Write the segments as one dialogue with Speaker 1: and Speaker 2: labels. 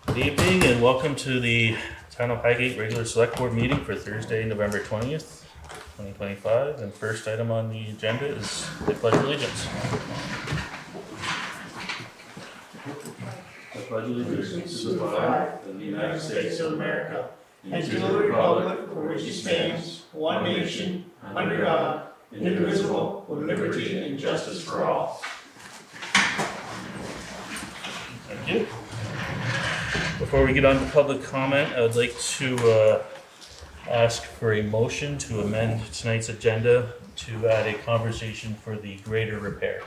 Speaker 1: Good evening and welcome to the Town of Highgate regular select board meeting for Thursday, November 20th, 2025. And first item on the agenda is the pledge of allegiance. I pledge allegiance to the flag of the United States of America and to the republic for which it stands, one nation, under God, indivisible, with liberty and justice for all. Thank you. Before we get on to public comment, I would like to ask for a motion to amend tonight's agenda to add a conversation for the grader repair.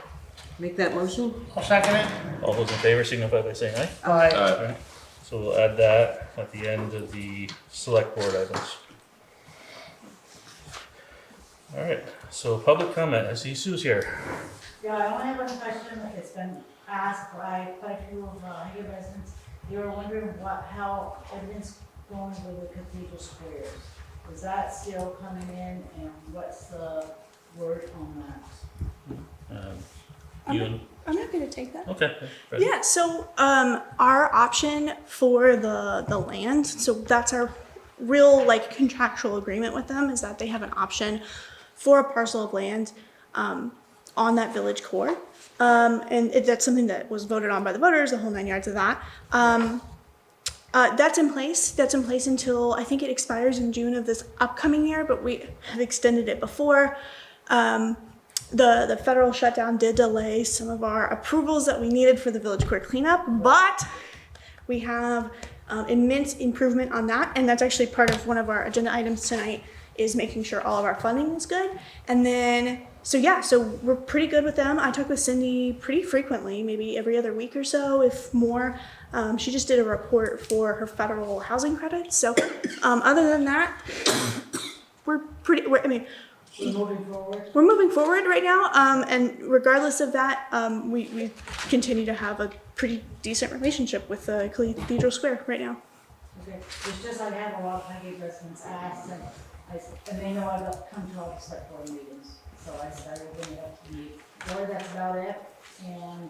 Speaker 2: Make that motion?
Speaker 3: I'll second it.
Speaker 1: All those in favor signify by saying aye.
Speaker 3: Aye.
Speaker 1: Alright. So we'll add that at the end of the select board items. Alright, so public comment. I see Sue's here.
Speaker 4: Yeah, I only have one question. It's been asked by quite a few of Highgate residents. They were wondering how everything's going with the cathedral squares. Is that still coming in, and what's the word on that?
Speaker 1: You
Speaker 5: I'm happy to take that.
Speaker 1: okay.
Speaker 5: Yeah, so our option for the land, so that's our real like contractual agreement with them, is that they have an option for a parcel of land on that village core. That's something that was voted on by the voters, the whole 9 yards of that. That's in place. That's in place until I think it expires in June of this upcoming year, but we have extended it before. The federal shutdown did delay some of our approvals that we needed for the village core cleanup, but we have immense improvement on that, and that's actually part of one of our agenda items tonight, is making sure all of our funding is good. And then, so we're pretty good with them. I talk with Cindy pretty frequently, maybe every other week or so, if more. She just did a report for her federal housing credits. So other than that, we're
Speaker 4: Moving forward.
Speaker 5: we're moving forward right now. And regardless of that, we continue to have a pretty decent relationship with the Cathedral Square right now.
Speaker 4: Okay, it's just I have a lot of Highgate residents ask, and they know I've come to all the select board meetings, so I said I will bring it up to the board. That's about it. And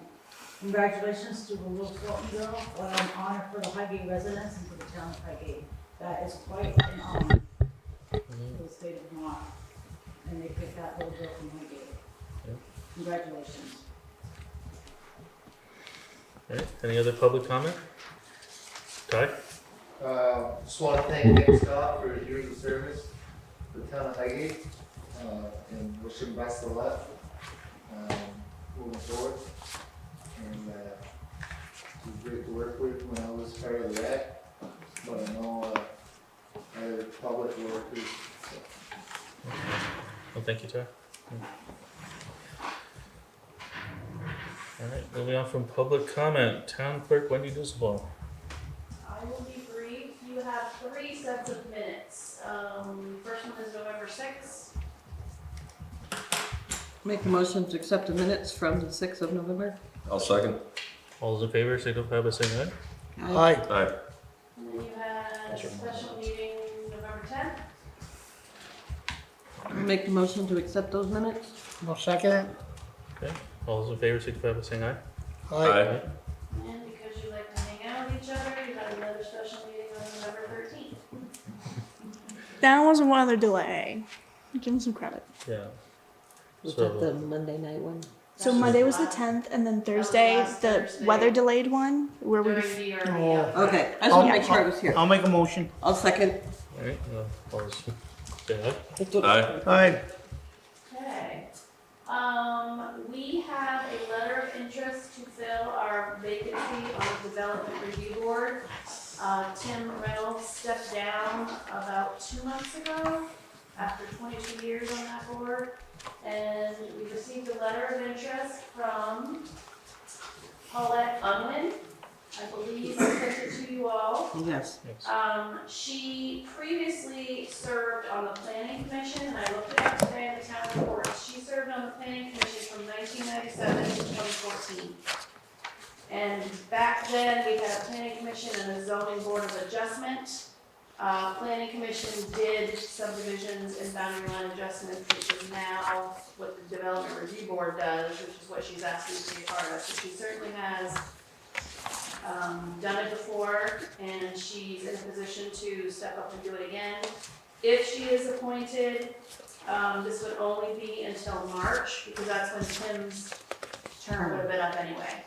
Speaker 4: congratulations to the little Fulton girl. What an honor for the Highgate residents and for the town of Highgate. That is quite an honor for the state of Vermont. And they picked that little girl from Highgate.
Speaker 1: Yeah.
Speaker 4: Congratulations.
Speaker 1: Okay. Any other public comment? Ty?
Speaker 6: Just want to thank Nick Scott for his years of service for the town of Highgate, and wish him best of luck moving forward. And he was great to work with when I was part of the rec, but I know other public workers.
Speaker 1: Well, thank you, Ty. All right, moving on from public comment. Town clerk Wendy Disable.
Speaker 7: I will be brief. You have 3 sets of minutes. First one is November 6th.
Speaker 2: Make a motion to accept the minutes from the 6th of November.
Speaker 8: I'll second.
Speaker 1: All those in favor signify by saying aye.
Speaker 3: Aye.
Speaker 8: Aye.
Speaker 7: And then you had a special meeting November 10th.
Speaker 2: Make the motion to accept those minutes.
Speaker 3: I'll second it.
Speaker 1: Okay. All those in favor signify by saying aye.
Speaker 8: Aye.
Speaker 7: And because you like to hang out with each other, you had another special meeting on November 13th.
Speaker 5: That was one other delay. Give him some credit.
Speaker 1: Yeah.
Speaker 2: Was
Speaker 1: So-
Speaker 2: that the Monday night one?
Speaker 5: So Monday was the 10th, and then Thursday,
Speaker 7: last
Speaker 5: the
Speaker 7: Thursday.
Speaker 5: weather delayed one, where we.
Speaker 7: During the
Speaker 3: Oh.
Speaker 2: Okay, I just want to make sure I was here.
Speaker 3: I'll make a motion.
Speaker 2: I'll second.
Speaker 1: All right. All those say aye.
Speaker 8: Aye.
Speaker 3: Aye.
Speaker 7: Okay. We have a letter of interest to fill our vacancy on the development review board. Tim Reynolds stepped down about 2 months ago after 22 years on that board. And we received a letter of interest from Paulette Unwin. I believe I sent it to you all.
Speaker 2: Yes.
Speaker 7: She previously served on the planning commission, and I looked it up today in the town report. She served on the planning commission from 1997 to 2014. And back then, we had a planning commission and a zoning board of adjustment. Planning commission did subdivisions and boundary line adjustments, which is now what the development review board does, which is what she's asking to be a part of. So she certainly has done it before, and she's in a position to step up and do it again. If she is appointed, this would only be until March, because that's when Tim's term would have been up anyway.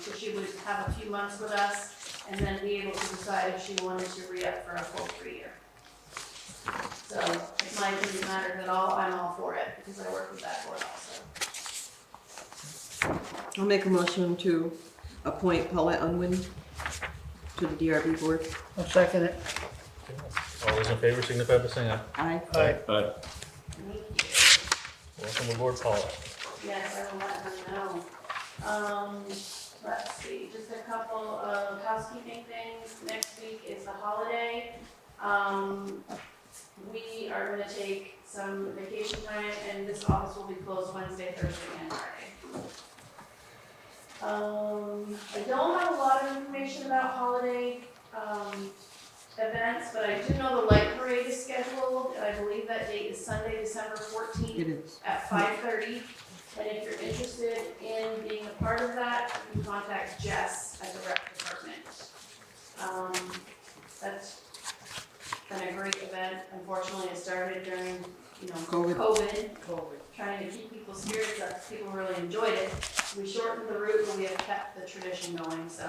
Speaker 7: So she would have a few months with us, and then be able to decide if she wanted to re-up for a full 3 year. So if my opinion matters at all, I'm all for it, because I work with that board also.
Speaker 2: I'll make a motion to appoint Paulette Unwin to the DRB board.
Speaker 3: I'll second it.
Speaker 1: All those in favor signify by saying aye.
Speaker 2: Aye.
Speaker 3: Aye.
Speaker 8: Aye.
Speaker 7: Thank you.
Speaker 1: Welcome aboard, Paula.
Speaker 7: Yes, I will let her know. Let's see, just a couple of housekeeping things. Next week is the holiday. We are gonna take some vacation time, and this office will be closed Wednesday, Thursday, and Friday. I don't have a lot of information about holiday, events, but I do know the light parade is scheduled, and I believe that date is Sunday, December 14th.
Speaker 2: It is.
Speaker 7: At 5:30, and if you're interested in being a part of that, you can contact Jess at the rec department. That's been a great event. Unfortunately, it started during, COVID, trying to keep people's spirits up. People really enjoyed it. We shortened the route, but we have kept the tradition going, so.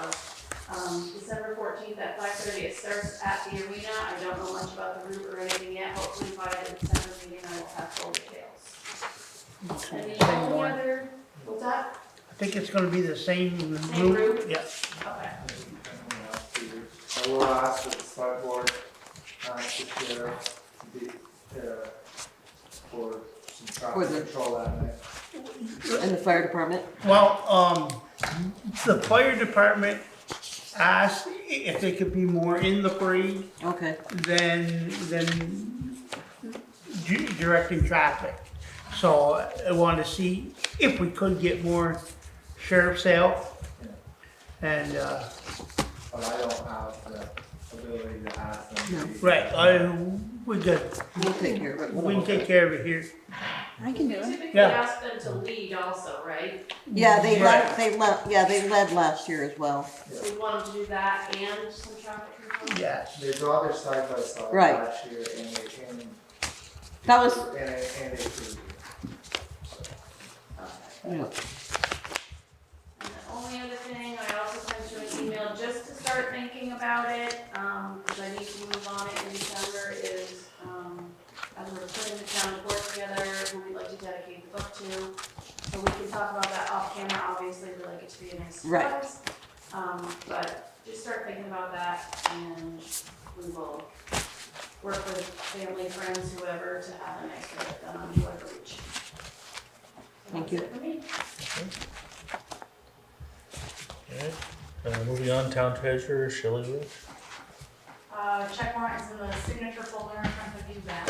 Speaker 7: December 14th at 5:30, it starts at the arena. I don't know much about the route or anything yet. Hopefully by the December meeting, I will have full details. And the
Speaker 3: Same
Speaker 7: only
Speaker 3: one.
Speaker 7: other, what's that?
Speaker 3: I think it's gonna be the same
Speaker 7: Same
Speaker 3: route.
Speaker 7: route?
Speaker 3: Yeah.
Speaker 7: Okay.
Speaker 6: I will ask that the select board, ask the sheriff for some
Speaker 2: For
Speaker 6: traffic
Speaker 2: the-
Speaker 6: control that night.
Speaker 2: And the fire department?
Speaker 3: Well, the fire department asked if they could be more in the parade
Speaker 2: Okay.
Speaker 3: than directing traffic. So I wanted to see if we could get more sheriff's out. And,
Speaker 6: But I don't have the ability to ask them.
Speaker 2: No.
Speaker 6: to be-
Speaker 3: right, we're good.
Speaker 2: We'll take care of it.
Speaker 3: We can take care of it here.
Speaker 5: I can
Speaker 7: We
Speaker 5: do it.
Speaker 7: typically
Speaker 3: Yeah.
Speaker 7: ask them to lead also, right?
Speaker 2: Yeah, they
Speaker 3: Right.
Speaker 2: they led last year as well.
Speaker 7: So we want them to do that and some traffic control?
Speaker 3: Yes.
Speaker 6: They draw their side by side
Speaker 2: Right.
Speaker 6: last year and they,
Speaker 2: That was,
Speaker 6: and they approved it.
Speaker 7: Okay.
Speaker 2: yeah.
Speaker 7: And the only other thing, I also sent you an email just to start thinking about it, because I need to move on it in December, is, as we're putting the town report together, who we'd like to dedicate the book to. So we can talk about that off camera, obviously, we'd like it to be a nice
Speaker 2: Right.
Speaker 7: surprise. But just start thinking about that, and we will work with family, friends, whoever, to have a nice project done on whoever reach.
Speaker 2: Thank you.
Speaker 7: That's it for me.
Speaker 1: Okay. Moving on, town treasurer Shelley Rich.
Speaker 4: Check warrant is in the signature folder in front of you, Ben.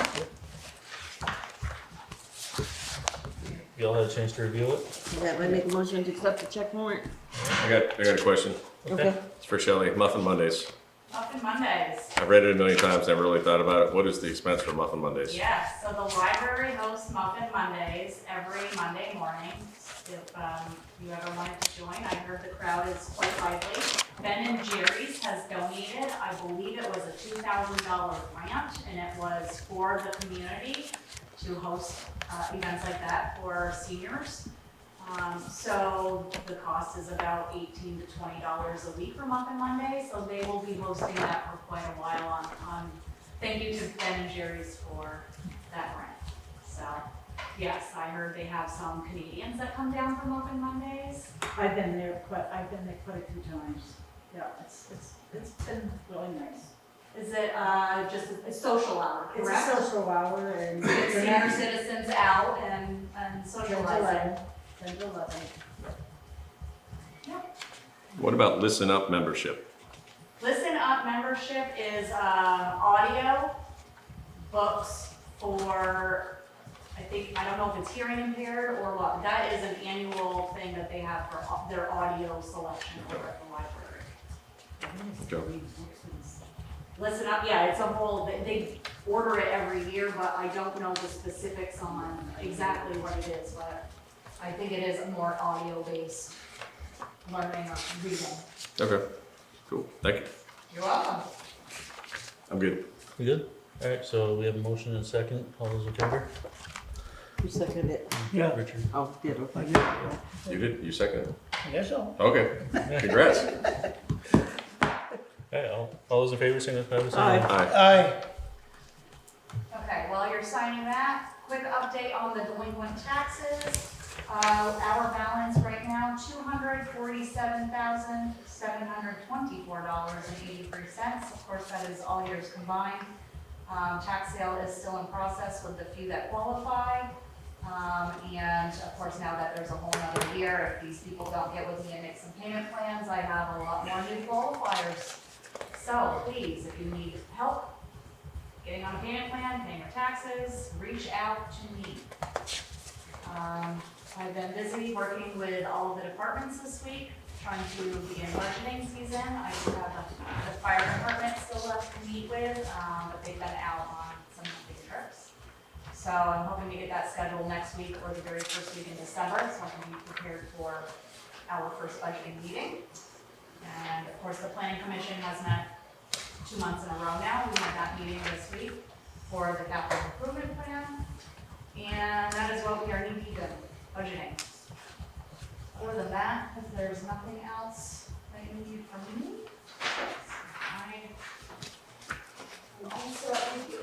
Speaker 1: You all had a chance to review it?
Speaker 2: Yeah, I make a motion to accept the check warrant.
Speaker 8: I got a question.
Speaker 2: Okay.
Speaker 8: It's for Shelley. Muffin Mondays.
Speaker 4: Muffin Mondays.
Speaker 8: I've read it a million times, never really thought about it. What is the expense for Muffin Mondays?
Speaker 4: Yes, so the library hosts Muffin Mondays every Monday morning. If you ever wanted to join, I heard the crowd is quite lively. Ben and Jerry's has donated, I believe it was a $2,000 grant, and it was for the community to host events like that for seniors. So the cost is about $18 to $20 a week for Muffin Monday, so they will be hosting that for quite a while on thank you to Ben and Jerry's for that grant. So, yes, I heard they have some Canadians that come down for Muffin Mondays.
Speaker 9: I've been there quite a few times. Yeah, it's been really nice.
Speaker 4: Is it just a social hour,
Speaker 9: It's
Speaker 4: correct?
Speaker 9: a social hour and
Speaker 4: Get senior citizens out and
Speaker 9: 10 to
Speaker 4: socializing.
Speaker 9: 11. 10 to 11.
Speaker 8: What about Listen Up membership?
Speaker 4: Listen Up membership is audio books for, I don't know if it's hearing impaired or what. That is an annual thing that they have for their audio selection over at the library.
Speaker 8: Go.
Speaker 4: Listen Up, yeah, it's a whole, they order it every year, but I don't know the specifics on exactly what it is, but I think it is more audio based. learning or reading.
Speaker 8: Okay, cool, thank you.
Speaker 4: You're welcome.
Speaker 8: I'm good.
Speaker 1: You good? Alright, so we have a motion and a second. All those in favor?
Speaker 2: Who seconded it?
Speaker 3: Yeah,
Speaker 1: Richard?
Speaker 2: Oh, did, okay.
Speaker 3: I guess,
Speaker 8: You did, you seconded.
Speaker 3: I guess so.
Speaker 8: Okay, congrats.
Speaker 1: Alright, all those in favor, signify by saying aye.
Speaker 8: Aye.
Speaker 3: Aye.
Speaker 10: Okay, while you're signing that, quick update on the delinquent taxes. Our balance right now, $247,724.83. Of course, that is all years combined. Tax sale is still in process with the few that qualify. And of course, now that there's a whole nother year, if these people don't get with me and make some payment plans, I have a lot more new qualifiers. So please, if you need help getting on a payment plan, paying your taxes, reach out to me. I've been busy working with all of the departments this week, trying to begin budgeting season. I do have the fire department still left to meet with, but they've been out on some big trips. So I'm hoping to get that scheduled next week or the very first week in December, so I can be prepared for our first budgeting meeting. And of course, the planning commission has met 2 months in a row now. We had that meeting this week for the capital improvement plan. And that is what we are knee deep in, budgeting. Other than that, if there's nothing else that you need from me, I'm all set with you.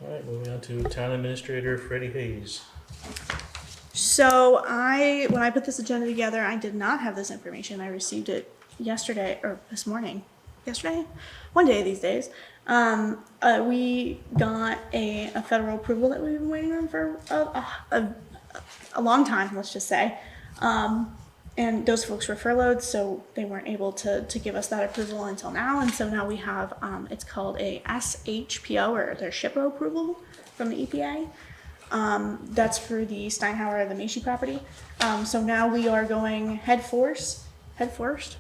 Speaker 1: Alright, moving on to Town Administrator Freddie Hayes.
Speaker 5: So when I put this agenda together, I did not have this information. I received it yesterday or this morning. Yesterday? One day these days. We got a federal approval that we've been waiting on for a long time, let's just say. And those folks were furloughed, so they weren't able to give us that approval until now. And so now we have, it's called a SHPO, or their SHPO approval from the EPA. That's for the Steinhauer, the Macy property. So now we are going head first, full force,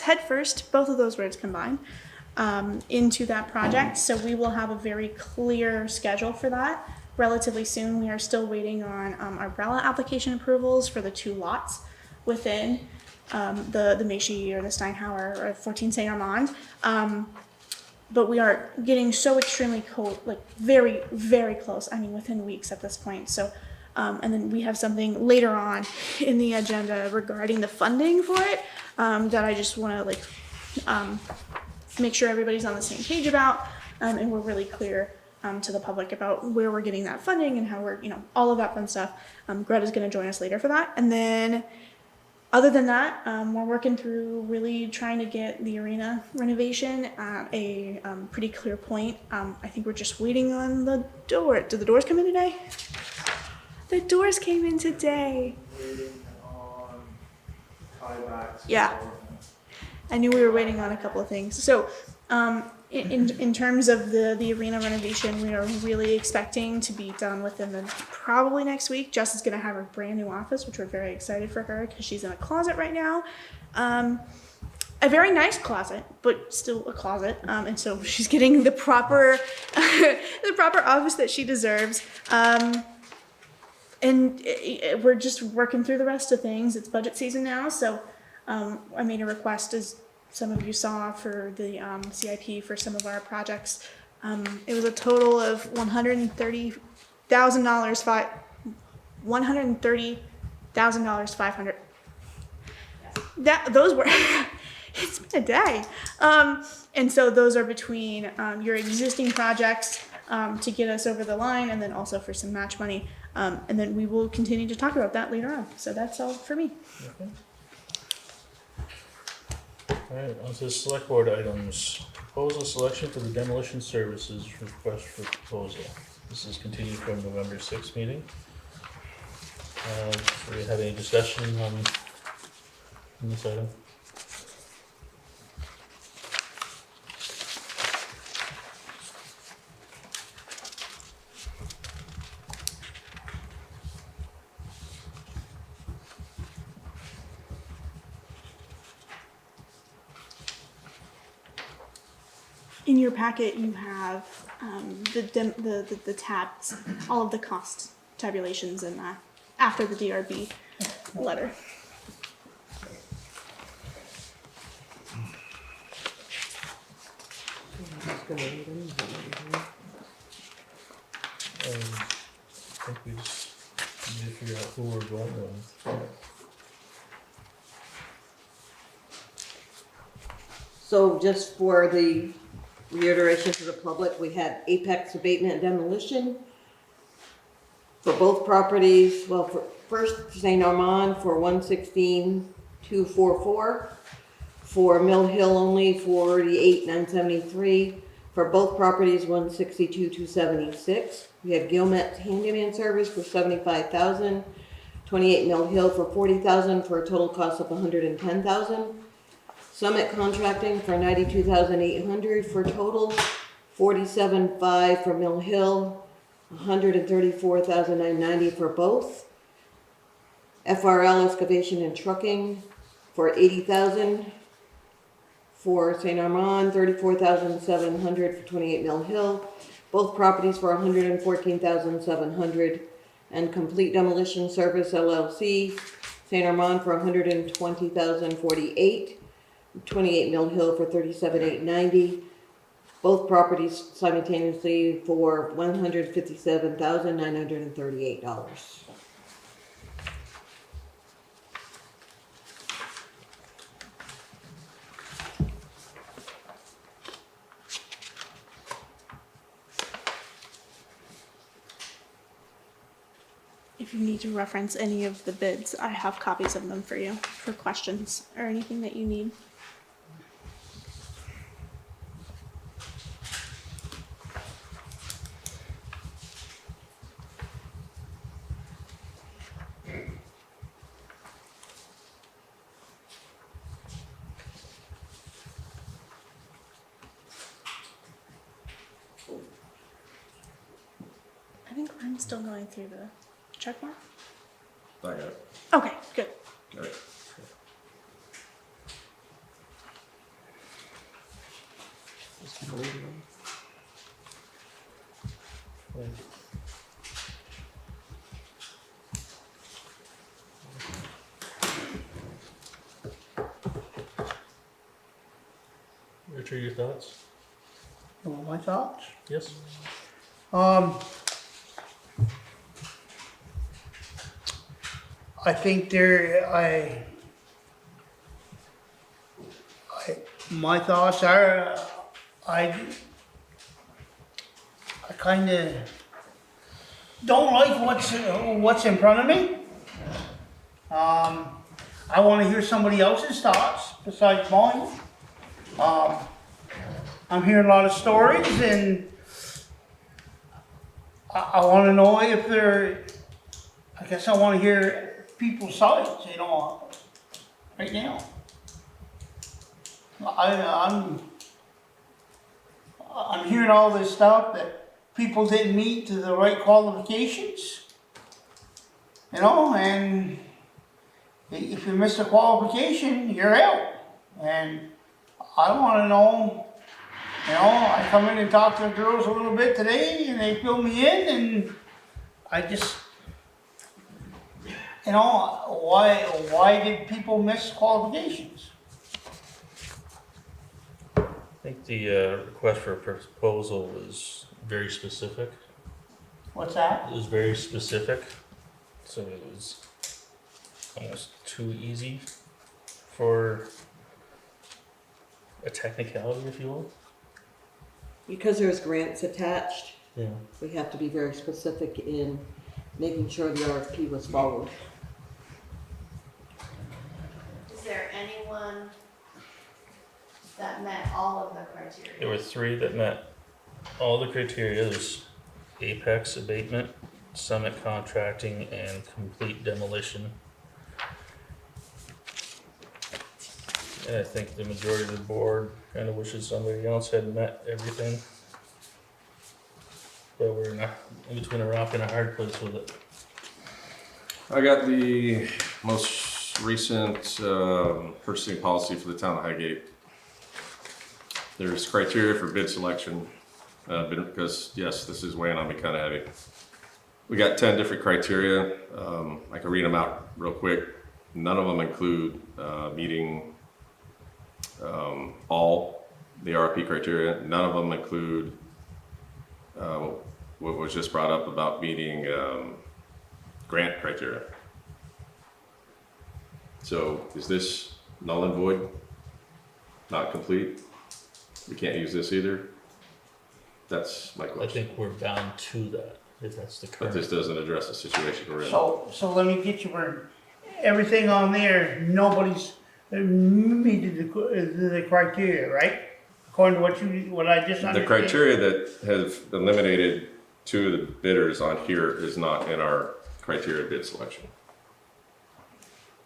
Speaker 5: head first, both of those words combined, into that project. So we will have a very clear schedule for that relatively soon. We are still waiting on umbrella application approvals for the 2 lots within the Macy or the Steinhauer or 14 Saint Armand. But we are getting so extremely cold, like very, very close. I mean, within weeks at this point. So, and then we have something later on in the agenda regarding the funding for it that I just want to make sure everybody's on the same page about, and we're really clear to the public about where we're getting that funding and how we're, all of that fun stuff. Greta's going to join us later for that, and then. Other than that, we're working through really trying to get the arena renovation at a pretty clear point. I think we're just waiting on the door. Did the doors come in today? The doors came in today.
Speaker 6: Waiting on tiebacks.
Speaker 5: Yeah. I knew we were waiting on a couple of things. So in terms of the arena renovation, we are really expecting to be done within probably next week. Jess is going to have a brand new office, which we're very excited for her because she's in a closet right now. A very nice closet, but still a closet. And so she's getting the proper office that she deserves. And we're just working through the rest of things. It's budget season now, so I made a request, as some of you saw, for the CIP for some of our projects. It was a total of $130,000, $130,500. Those were. It's been a day. And so those are between your existing projects to get us over the line, and then also for some match money. And then we will continue to talk about that later on. So that's all for me.
Speaker 1: Okay. Alright, on to the select board items. Proposal selection for the demolition services request for proposal. This is continued from November 6th meeting. Do we have any discussion on this item?
Speaker 5: In your packet, you have the tabs, all of the cost tabulations and after the DRB letter.
Speaker 1: I think we just need to figure out who we're going with.
Speaker 2: So just for the reiteration to the public, we had Apex Abatement and Demolition for both properties. Well, for first St. Armand for 116,244, for Mill Hill only 48,973, for both properties 162,276. We had Gilmet Handyman Service for 75,000, 28 Mill Hill for 40,000 for a total cost of 110,000. Summit Contracting for 92,800 for total, 47,500 for Mill Hill, 134,990 for both. FRL Excavation and Trucking for 80,000 for St. Armand, 34,700 for 28 Mill Hill, both properties for 114,700, and Complete Demolition Service LLC, St. Armand for 120,048. 28 Mill Hill for 37,890. Both properties simultaneously for $157,938.
Speaker 5: If you need to reference any of the bids, I have copies of them for you for questions or anything that you need. I think I'm still going through the check mark.
Speaker 8: I got it.
Speaker 5: Okay, good.
Speaker 8: Got it.
Speaker 1: Richard, your thoughts?
Speaker 3: You want my thoughts?
Speaker 1: Yes?
Speaker 3: I think my thoughts are, I kind of don't like what's in front of me. I want to hear somebody else's thoughts besides mine. I'm hearing a lot of stories, and I want to know if I guess I want to hear people's sides, right now. I'm hearing all this stuff that people didn't meet to the right qualifications, and if you miss a qualification, you're out. And I want to know, I come in and talk to the girls a little bit today, and they fill me in, and I just, why did people miss qualifications?
Speaker 1: I think the request for a proposal was very specific.
Speaker 3: What's that?
Speaker 1: It was very specific, so it was almost too easy for a technicality, if you will.
Speaker 2: Because there's grants attached,
Speaker 1: Yeah.
Speaker 2: we have to be very specific in making sure the RFP was followed.
Speaker 7: Is there anyone that met all of the criteria?
Speaker 1: There were 3 that met all the criteria. There's Apex Abatement, Summit Contracting, and Complete Demolition. And I think the majority of the board kind of wishes somebody else had met everything. But we're in between a rock and a hard place with it.
Speaker 8: I got the most recent purchasing policy for the town of Highgate. There's criteria for bid selection, because yes, this is weighing on me kind of heavy. We got 10 different criteria. I can read them out real quick. None of them include meeting all the RFP criteria. None of them include what was just brought up about meeting grant criteria. So is this null and void? Not complete? We can't use this either? That's my
Speaker 1: I
Speaker 8: question.
Speaker 1: think we're bound to that, if that's the
Speaker 8: But
Speaker 1: current.
Speaker 8: this doesn't address the situation we're in.
Speaker 3: So let me get you where, everything on there, nobody's meted the criteria, right? According to what I just
Speaker 8: The
Speaker 3: understood.
Speaker 8: criteria that have eliminated 2 of the bidders on here is not in our criteria bid selection.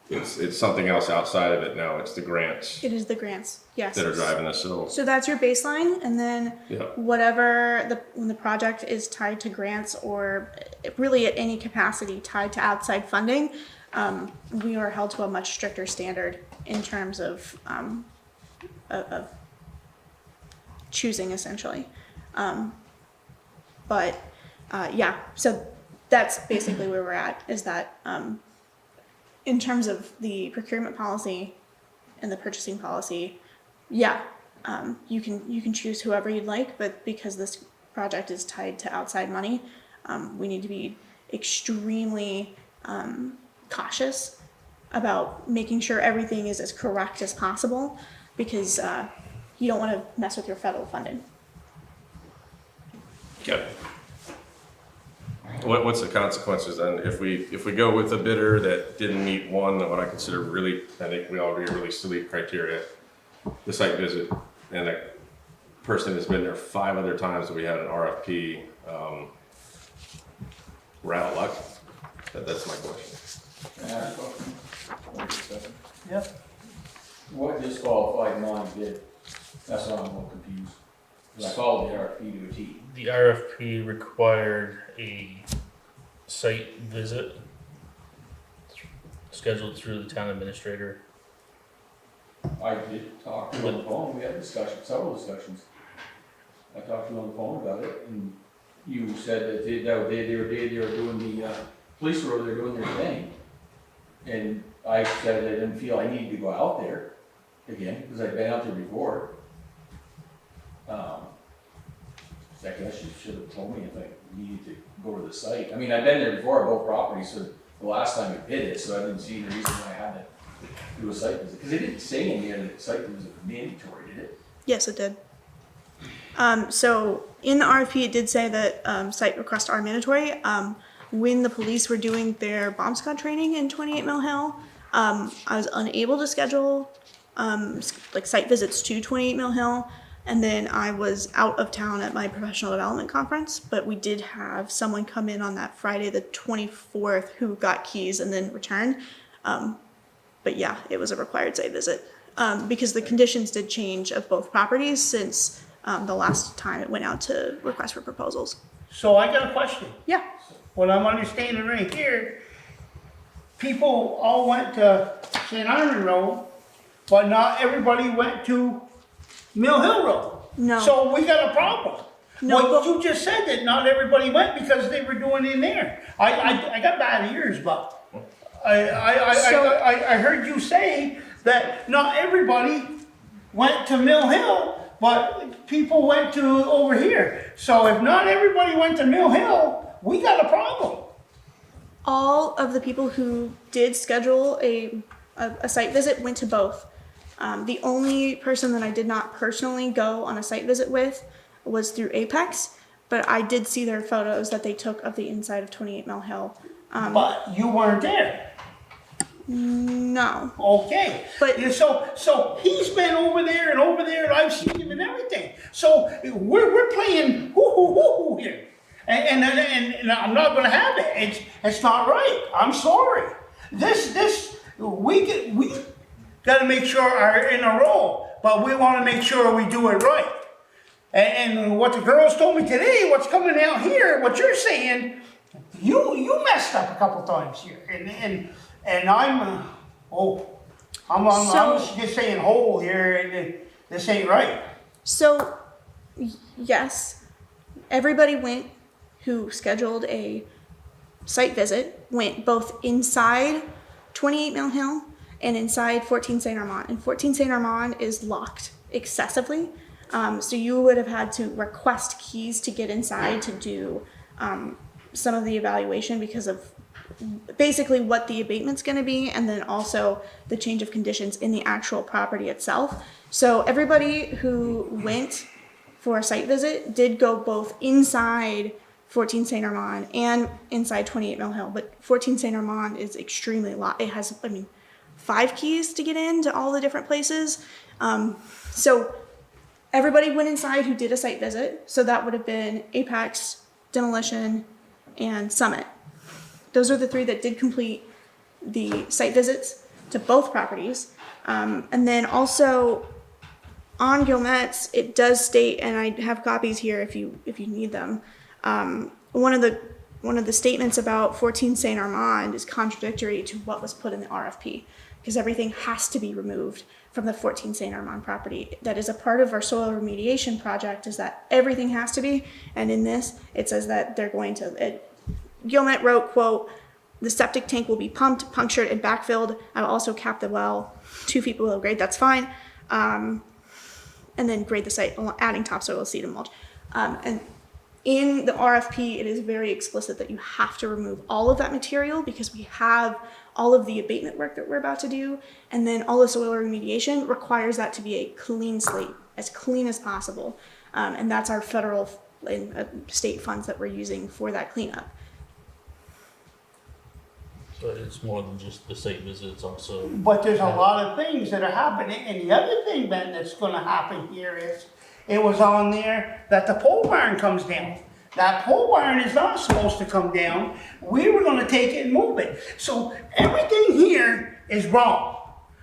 Speaker 8: It's something else outside of it now. It's the grants
Speaker 5: It is the grants, yes.
Speaker 8: that are driving us.
Speaker 5: So that's your baseline, and then
Speaker 8: Yeah.
Speaker 5: whatever when the project is tied to grants or really at any capacity tied to outside funding, we are held to a much stricter standard in terms of choosing essentially. Yeah, so that's basically where we're at. Is that in terms of the procurement policy and the purchasing policy, yeah, you can choose whoever you'd like, but because this project is tied to outside money, we need to be extremely cautious about making sure everything is as correct as possible, because you don't want to mess with your federal funding.
Speaker 8: Okay. What's the consequences then if we go with a bidder that didn't meet one of what I consider really, I think we all agree, really silly criteria, the site visit, and a person has been there 5 other times that we had an RFP, we're out of luck? That's my question.
Speaker 3: Yep.
Speaker 11: What disqualified non-bid? That's what I'm a little confused. 'Cause I followed the RFP to a T.
Speaker 1: The RFP required a site visit scheduled through the town administrator.
Speaker 11: I did talk to him on the phone, we had several discussions. I talked to him on the phone about it, and you said that they were doing the, police were over there doing their thing. And I said I didn't feel I needed to go out there again, because I'd been out there before. I guess you should have told me if I needed to go to the site. I mean, I've been there before on both properties, so the last time we bid it, so I didn't see any reason why I had to do a site visit. Because it didn't say in the end that the site visit was mandatory, did it?
Speaker 5: Yes, it did. So in the RFP, it did say that site requests are mandatory. When the police were doing their bomb squad training in 28 Mill Hill, I was unable to schedule site visits to 28 Mill Hill. And then I was out of town at my professional development conference, but we did have someone come in on that Friday, the 24th, who got keys and then returned. But yeah, it was a required site visit because the conditions did change of both properties since the last time it went out to request for proposals.
Speaker 3: So I got a question.
Speaker 5: Yeah.
Speaker 3: What I'm understanding right here, people all went to St. Irene Road, but not everybody went to Mill Hill Road.
Speaker 5: No.
Speaker 3: So we got a problem.
Speaker 5: No,
Speaker 3: Well,
Speaker 5: but-
Speaker 3: you just said that not everybody went because they were doing in there. I got bad ears, but I heard you say that not everybody went to Mill Hill, but people went to over here. So if not everybody went to Mill Hill, we got a problem.
Speaker 5: All of the people who did schedule a site visit went to both. The only person that I did not personally go on a site visit with was through Apex, but I did see their photos that they took of the inside of 28 Mill Hill.
Speaker 3: But you weren't there.
Speaker 5: No.
Speaker 3: Okay.
Speaker 5: But-
Speaker 3: Yeah, so he's been over there, and I've seen him and everything. So we're playing hoo here. And I'm not gonna have it. It's not right. I'm sorry. We gotta make sure are in a row, but we wanna make sure we do it right. And what the girls told me today, what's coming out here, what you're saying, you messed up a couple times here, and I'm just saying whole here, and this ain't right.
Speaker 5: So, yes, everybody went who scheduled a site visit went both inside 28 Mill Hill and inside 14 Saint Armand. And 14 Saint Armand is locked excessively. So you would have had to request keys to get inside to do some of the evaluation because of basically what the abatement's going to be, and then also the change of conditions in the actual property itself. So everybody who went for a site visit did go both inside 14 Saint Armand and inside 28 Mill Hill, but 14 Saint Armand is extremely locked. It has, 5 keys to get into all the different places. So everybody went inside who did a site visit. So that would have been Apex, Demolition, and Summit. Those are the 3 that did complete the site visits to both properties. And then also on Gilmette's, it does state, and I have copies here if you need them. One of the statements about 14 Saint Armand is contradictory to what was put in the RFP, because everything has to be removed from the 14 Saint Armand property. That is a part of our soil remediation project, is that everything has to be. And in this, it says that they're going to, Gilmette wrote, quote, "The septic tank will be pumped, punctured, and backfilled. I will also cap the well 2 feet below grade." That's fine. And then grade the site, adding topsoil, seed, and mulch. And in the RFP, it is very explicit that you have to remove all of that material because we have all of the abatement work that we're about to do. And then all the soil remediation requires that to be a clean slate, as clean as possible. And that's our federal and state funds that we're using for that cleanup.
Speaker 1: So it's more than just the site visits also.
Speaker 3: But there's a lot of things that are happening, and the other thing, Ben, that's gonna happen here is, it was on there that the pole barn comes down. That pole barn is not supposed to come down. We were gonna take it and move it. So everything here is wrong.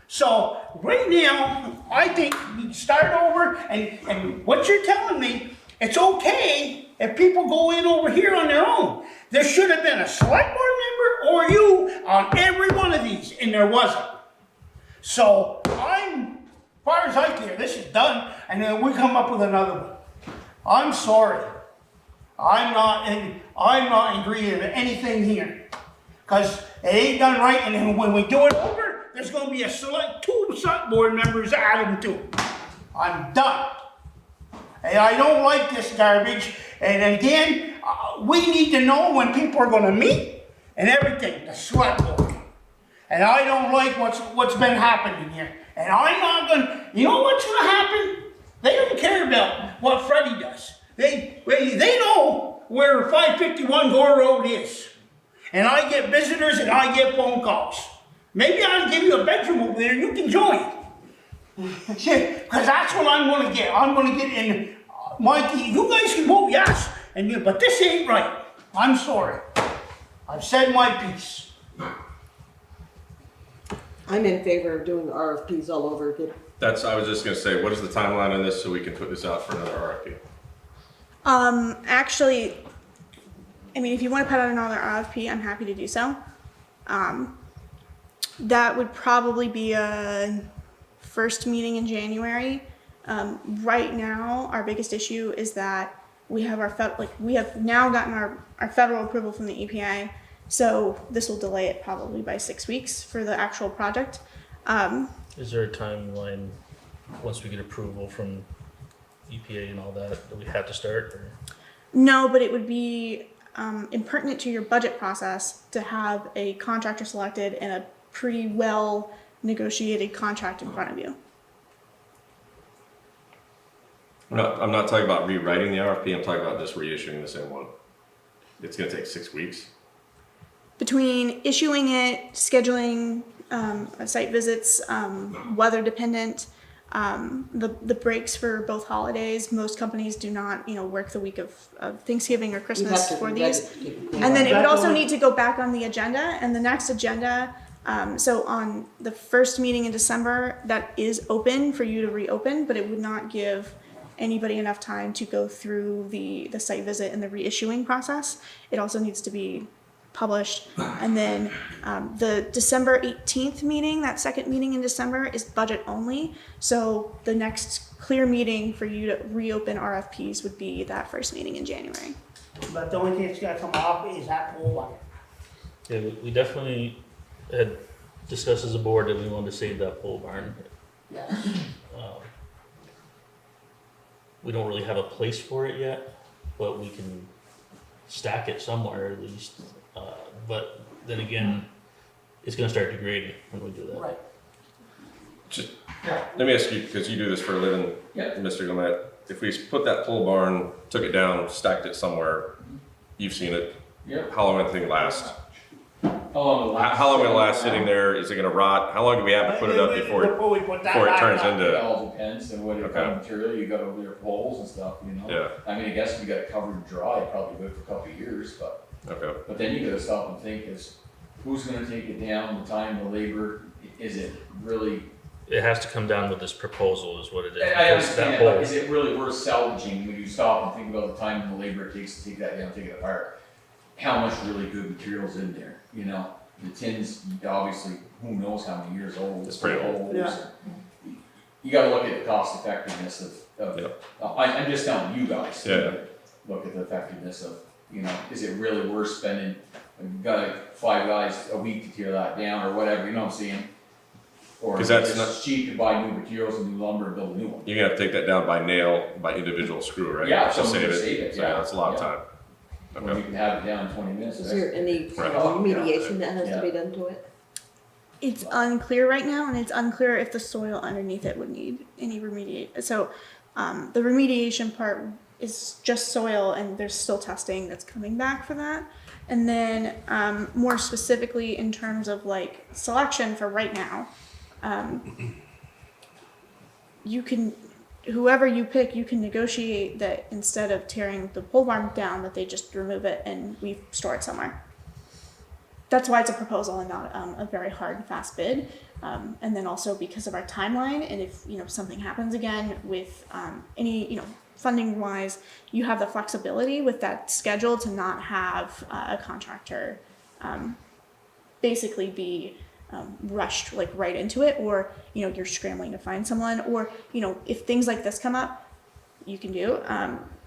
Speaker 3: So right now, I think we start over, and what you're telling me, it's okay if people go in over here on their own. There should have been a select board member or you on every one of these, and there wasn't. So as far as I care, this is done, and then we come up with another one. I'm sorry. I'm not agreeing with anything here, because it ain't done right, and then when we do it over, there's going to be 2 select board members added to it. I'm done. And I don't like this garbage. And again, we need to know when people are going to meet and everything, the select board. And I don't like what's been happening here. And I'm not going to, you know what's going to happen? They don't care about what Freddie does. They know where 551 Gore Road is. And I get visitors and I get phone calls. Maybe I'll give you a bedroom over there and you can join. Because that's what I'm going to get. I'm going to get in. Mikey, you guys can vote yes, but this ain't right. I'm sorry. I've said my piece.
Speaker 2: I'm in favor of doing the RFPs all over again.
Speaker 8: I was just gonna say, what is the timeline on this so we can put this out for another RFP?
Speaker 5: Actually, if you want to put out another RFP, I'm happy to do so. That would probably be a first meeting in January. Right now, our biggest issue is that we have we have now gotten our federal approval from the EPA, so this will delay it probably by 6 weeks for the actual project.
Speaker 1: Is there a timeline once we get approval from EPA and all that we have to start? Or?
Speaker 5: No, but it would be impertinent to your budget process to have a contractor selected and a pretty well negotiated contract in front of you.
Speaker 8: I'm not talking about rewriting the RFP, I'm talking about just reissuing the same one. It's gonna take 6 weeks.
Speaker 5: Between issuing it, scheduling site visits, weather dependent, the breaks for both holidays, most companies do not, work the week of Thanksgiving or Christmas for these. And then it would also need to go back on the agenda, and the next agenda, so on the first meeting in December, that is open for you to reopen, but it would not give anybody enough time to go through the site visit and the reissuing process. It also needs to be published. And then the December 18th meeting, that second meeting in December, is budget only. So the next clear meeting for you to reopen RFPs would be that first meeting in January.
Speaker 3: But the only thing that's going to come off is that pole barn.
Speaker 1: Yeah, we definitely had discussed as a board that we wanted to save that pole barn.
Speaker 3: Yeah.
Speaker 1: Um, We don't really have a place for it yet, but we can stack it somewhere at least. But then again, it's gonna start degrading when we do that.
Speaker 3: Right.
Speaker 8: Just,
Speaker 3: Yeah.
Speaker 8: let me ask you, because you do this for a living,
Speaker 11: Yeah.
Speaker 8: Mr. Gilmet, if we put that pole barn, took it down, stacked it somewhere, you've seen it,
Speaker 11: Yeah.
Speaker 8: how long will that thing last?
Speaker 11: How long will it last?
Speaker 8: How long will it last sitting there? Is it gonna rot? How long do we have to put it up before
Speaker 3: we put that
Speaker 8: before it
Speaker 3: back
Speaker 8: turns
Speaker 3: up.
Speaker 11: It
Speaker 8: into,
Speaker 11: all depends on what
Speaker 8: Okay.
Speaker 11: kind of material you got over your poles and stuff, you know?
Speaker 8: yeah,
Speaker 11: I mean, I guess if you got it covered dry, probably good for a couple of years, but
Speaker 8: okay.
Speaker 11: then you gotta stop and think is, who's gonna take it down, the time, the labor, is it really?
Speaker 1: It has to come down with this proposal is what it is.
Speaker 11: I
Speaker 1: because that
Speaker 11: understand,
Speaker 1: pole-
Speaker 11: but is it really worth salvaging when you stop and think about the time and the labor it takes to take that down, take it apart? How much really good material's in there, you know? The tin's obviously, who knows how many years old.
Speaker 8: It's pretty old.
Speaker 3: Yeah.
Speaker 11: You gotta look at the cost effectiveness of,
Speaker 8: Yep.
Speaker 11: I'm just telling you guys.
Speaker 8: Yeah.
Speaker 11: Look at the effectiveness of, you know, is it really worth spending, got like 5 guys a week to tear that down or whatever, you know what I'm saying? Or
Speaker 8: 'Cause
Speaker 11: is
Speaker 8: that's
Speaker 11: it
Speaker 8: not-
Speaker 11: just cheap to buy new materials and new lumber and build a new one?
Speaker 8: You're gonna have to take that down by nail, by individual screw, right?
Speaker 11: Yeah,
Speaker 8: To
Speaker 11: someone
Speaker 8: save
Speaker 11: can
Speaker 8: it.
Speaker 11: save it,
Speaker 8: So,
Speaker 11: yeah.
Speaker 8: that's a lot of
Speaker 11: Yeah.
Speaker 8: time.
Speaker 11: When
Speaker 8: Okay.
Speaker 11: you can have it down in 20 minutes.
Speaker 2: Is there any
Speaker 8: Right.
Speaker 2: remediation that has
Speaker 11: Yeah.
Speaker 2: to be done to it?
Speaker 5: It's unclear right now, and it's unclear if the soil underneath it would need any remediate. So, the remediation part is just soil, and there's still testing that's coming back for that. And then, more specifically in terms of like selection for right now, you can, whoever you pick, you can negotiate that instead of tearing the pole barn down, that they just remove it and we store it somewhere. That's why it's a proposal and not a very hard and fast bid. And then also because of our timeline, and if something happens again with any funding wise, you have the flexibility with that schedule to not have a contractor basically be rushed like right into it, or you're scrambling to find someone, or if things like this come up, you can do.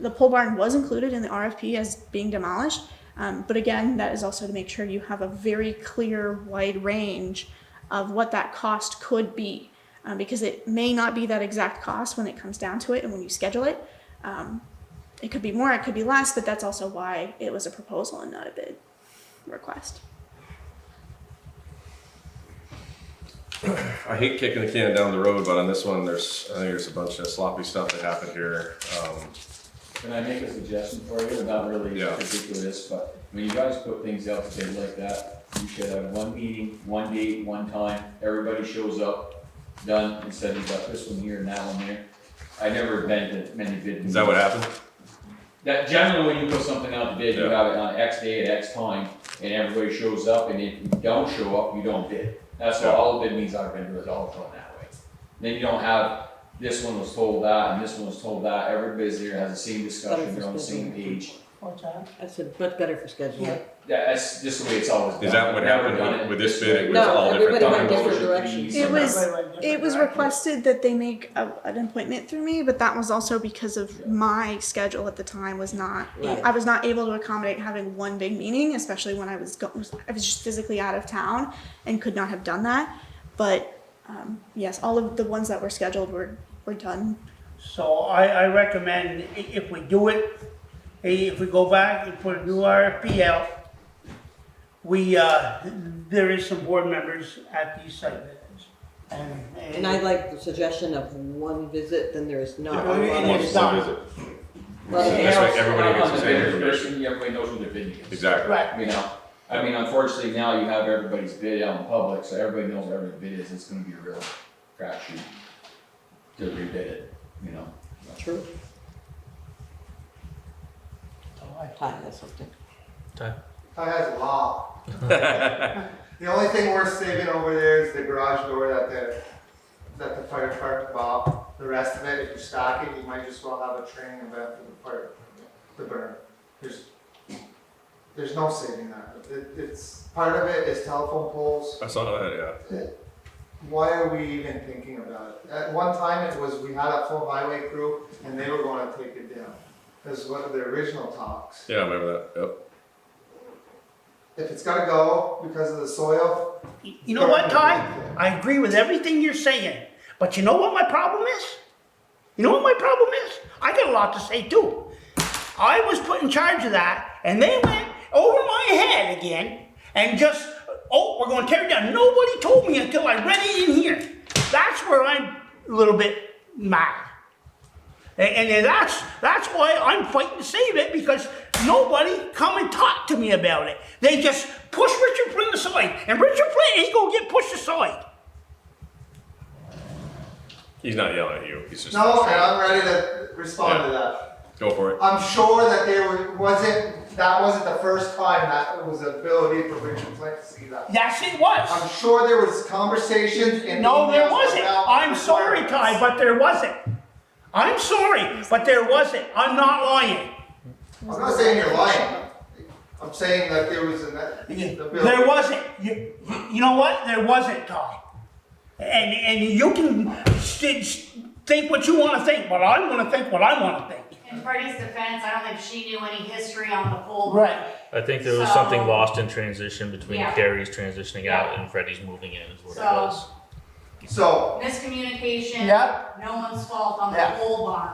Speaker 5: The pole barn was included in the RFP as being demolished. But again, that is also to make sure you have a very clear, wide range of what that cost could be, because it may not be that exact cost when it comes down to it and when you schedule it. It could be more, it could be less, but that's also why it was a proposal and not a bid request.
Speaker 8: I hate kicking the can down the road, but on this one, I think there's a bunch of sloppy stuff that happened here.
Speaker 11: Can I make a suggestion for you? Not really
Speaker 8: Yeah.
Speaker 11: ridiculous, but when you guys put things out to bid like that, you should have one meeting, one date, one time, everybody shows up, done, instead of you got this one here and that one there. I never been to many bid meetings.
Speaker 8: Is that what happened?
Speaker 11: That generally when you put something out to bid, you
Speaker 8: Yeah.
Speaker 11: have it on X day at X time, and everybody shows up, and if you don't show up, you don't bid. That's what
Speaker 8: Yeah.
Speaker 11: all the bid meetings I've been to, is all done that way. Then you don't have, this one was told that, and this one was told that, everybody's there, has the same discussion, they're on the same page.
Speaker 3: What's that?
Speaker 2: That's much better for scheduling.
Speaker 11: That's just the way it's always done.
Speaker 8: Is that what
Speaker 11: I've never
Speaker 8: happened
Speaker 11: done
Speaker 8: with-
Speaker 11: it
Speaker 8: with this
Speaker 11: way.
Speaker 8: bid? It was
Speaker 2: No,
Speaker 8: all different
Speaker 2: everybody went
Speaker 8: times.
Speaker 2: different directions.
Speaker 5: It was-
Speaker 3: Everybody went different
Speaker 5: It was
Speaker 3: directions.
Speaker 5: requested that they make an appointment through me, but that was also because of my schedule at the time was not,
Speaker 2: Right.
Speaker 5: I was not able to accommodate having one big meeting, especially when I was just physically out of town and could not have done that. But yes, all of the ones that were scheduled were done.
Speaker 3: So I recommend if we do it, if we go back and put a new RFP out, there is some board members at these site visits.
Speaker 2: And I like the suggestion of one visit, then there's not
Speaker 8: Yeah,
Speaker 2: a lot
Speaker 3: One-
Speaker 2: of.
Speaker 3: one
Speaker 8: visit.
Speaker 2: Well,
Speaker 8: So this way everybody gets the
Speaker 11: On
Speaker 8: same
Speaker 11: bidder's
Speaker 8: information.
Speaker 11: person, everybody knows who they're bidding against.
Speaker 8: Exactly.
Speaker 3: Right.
Speaker 11: You know, I mean, unfortunately, now you have everybody's bid out in public, so everybody knows what every bid is, it's gonna be a real crapshoot to rebid it, you know?
Speaker 2: True. Ty has something.
Speaker 1: Ty?
Speaker 6: Ty has a lot. The only thing worth saving over there is the garage door that the fire department bought. The rest of it, if you stock it, you might just well have a training event for the fire department to burn. There's no saving that. It's part of it is telephone poles.
Speaker 8: I saw that, yeah.
Speaker 6: Why are we even thinking about it? At one time, it was we had a full highway crew and they were going to take it down. This is one of the original talks.
Speaker 8: Yeah, I remember that, yep.
Speaker 6: if it's gotta go because of the soil,
Speaker 3: You know what, Ty? I agree with everything you're saying, but you know what my problem is? You know what my problem is? I got a lot to say too. I was put in charge of that, and they went over my head again, and just, oh, we're gonna tear it down. Nobody told me until I read it in here. That's where I'm a little bit mad. And that's why I'm fighting to save it, because nobody come and talk to me about it. They just push Richard Flynn aside, and Richard Flynn ain't gonna get pushed aside.
Speaker 8: He's not yelling at you, he's just.
Speaker 6: no, and I'm ready to respond to that.
Speaker 8: Go for it.
Speaker 6: I'm sure that that wasn't the first time that it was an ability for Richard Flint to see that.
Speaker 3: Yes, it was.
Speaker 6: I'm sure there was conversations and
Speaker 3: No, there
Speaker 6: emails
Speaker 3: wasn't.
Speaker 6: about
Speaker 3: I'm sorry, Ty, but there wasn't. I'm sorry, but there wasn't. I'm not lying.
Speaker 6: I'm not saying you're lying. I'm saying that there was an ability.
Speaker 3: There wasn't. You know what? There wasn't, Ty. And you can think what you want to think, but I'm going to think what I want to think.
Speaker 10: In Freddie's defense, I don't think she knew any history on the pole.
Speaker 3: Right.
Speaker 1: I think there was
Speaker 10: So-
Speaker 1: something lost in transition between
Speaker 10: Yeah.
Speaker 1: Carrie's transitioning out
Speaker 10: Yeah.
Speaker 1: and Freddie's moving in is what it
Speaker 10: So-
Speaker 1: was.
Speaker 6: So,
Speaker 10: Miscommunication.
Speaker 3: Yeah.
Speaker 10: No one's fault on the
Speaker 3: Yeah.
Speaker 10: pole barn.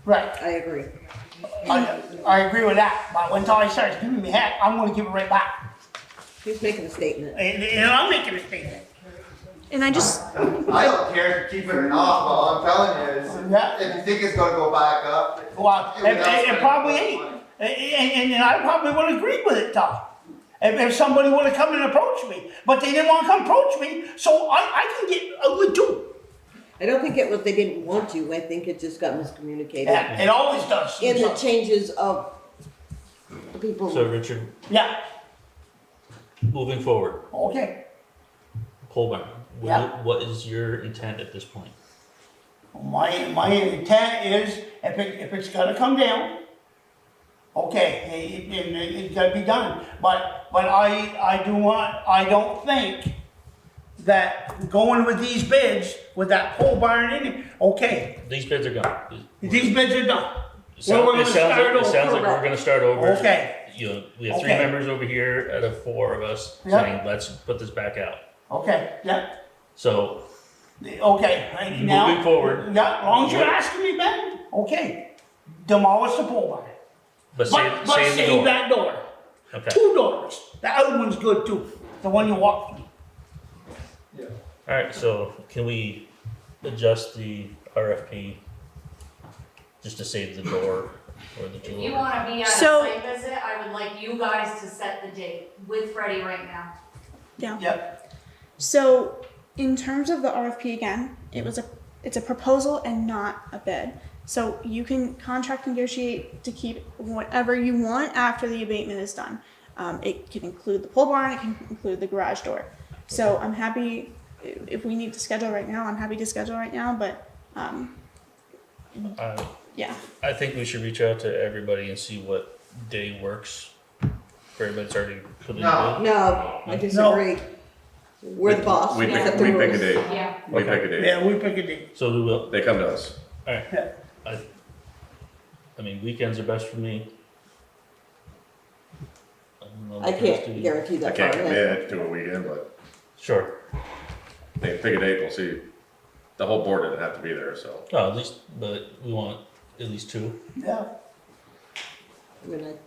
Speaker 3: Right.
Speaker 2: I agree.
Speaker 3: I agree with that. But when Ty starts giving me heck, I'm going to give it right back.
Speaker 2: He's making a statement.
Speaker 3: And I'm making a statement.
Speaker 5: And I just,
Speaker 6: I don't care if you keep it or not, but all I'm telling you is,
Speaker 3: Yeah.
Speaker 6: if you think it's gonna go back up.
Speaker 3: Well, it probably ain't. And I probably would have agreed with it, Ty. If somebody would have come and approached me. But they didn't want to come approach me, so I can get ugly too.
Speaker 2: I don't think it was they didn't want to, I think it just got miscommunicated.
Speaker 3: Yeah, it always does.
Speaker 2: In the changes of people.
Speaker 1: So Richard,
Speaker 3: Yeah,
Speaker 1: moving forward,
Speaker 3: okay.
Speaker 1: pole barn,
Speaker 3: Yeah.
Speaker 1: what is your intent at this point?
Speaker 3: My intent is, if it's gotta come down, okay, it's gotta be done. But I don't think that going with these bids, with that pole barn in it, okay,
Speaker 1: These bids are gone.
Speaker 3: these bids are done.
Speaker 1: It sounds,
Speaker 3: Well, we're
Speaker 1: it
Speaker 3: gonna
Speaker 1: sounds like,
Speaker 3: start
Speaker 1: it sounds like
Speaker 2: over.
Speaker 1: we're gonna start over.
Speaker 3: Okay,
Speaker 1: You know, we have three
Speaker 3: Okay.
Speaker 1: members over here out of four of us
Speaker 3: Yeah.
Speaker 1: saying, let's put this back out.
Speaker 3: okay, yeah,
Speaker 1: So,
Speaker 3: okay. Now,
Speaker 1: moving forward.
Speaker 3: yeah, as long as you're asking me, Ben, okay, demolish the pole barn.
Speaker 1: but
Speaker 3: But
Speaker 1: save the
Speaker 3: save
Speaker 1: door.
Speaker 3: that door.
Speaker 1: Okay,
Speaker 3: 2 doors. The other one's good too. The one you walk through.
Speaker 1: alright, so can we adjust the RFP just to save the door or the
Speaker 10: If you
Speaker 1: door?
Speaker 10: wanna be at a
Speaker 5: So-
Speaker 10: site visit, I would like you guys to set the date with Freddie right now.
Speaker 3: Yep.
Speaker 5: so in terms of the RFP again, it's a proposal and not a bid. So you can contract negotiate to keep whatever you want after the abatement is done. It can include the pole barn, it can include the garage door. So I'm happy, if we need to schedule right now, I'm happy to schedule right now, but, yeah.
Speaker 1: I think we should reach out to everybody and see what day works for everybody that's already put in
Speaker 6: No.
Speaker 1: the bid.
Speaker 2: No, I disagree. We're the boss.
Speaker 8: We
Speaker 2: set
Speaker 8: pick,
Speaker 2: the
Speaker 8: we pick a
Speaker 2: rules.
Speaker 8: date,
Speaker 10: Yeah.
Speaker 8: we pick a date,
Speaker 3: Yeah, we pick a date.
Speaker 1: So we will,
Speaker 8: they come to us.
Speaker 1: alright.
Speaker 3: Yeah.
Speaker 1: I mean, weekends are best for me. don't know
Speaker 2: I
Speaker 1: the
Speaker 2: can't
Speaker 1: Thursday.
Speaker 2: guarantee
Speaker 8: I
Speaker 2: that.
Speaker 8: can't
Speaker 2: far
Speaker 8: commit
Speaker 2: ahead.
Speaker 8: it to a weekend, but
Speaker 1: Sure.
Speaker 8: they pick a date, we'll see. The whole board didn't have to be there, so.
Speaker 1: Oh, at least, but we want at least two.
Speaker 3: Yeah.
Speaker 2: I mean,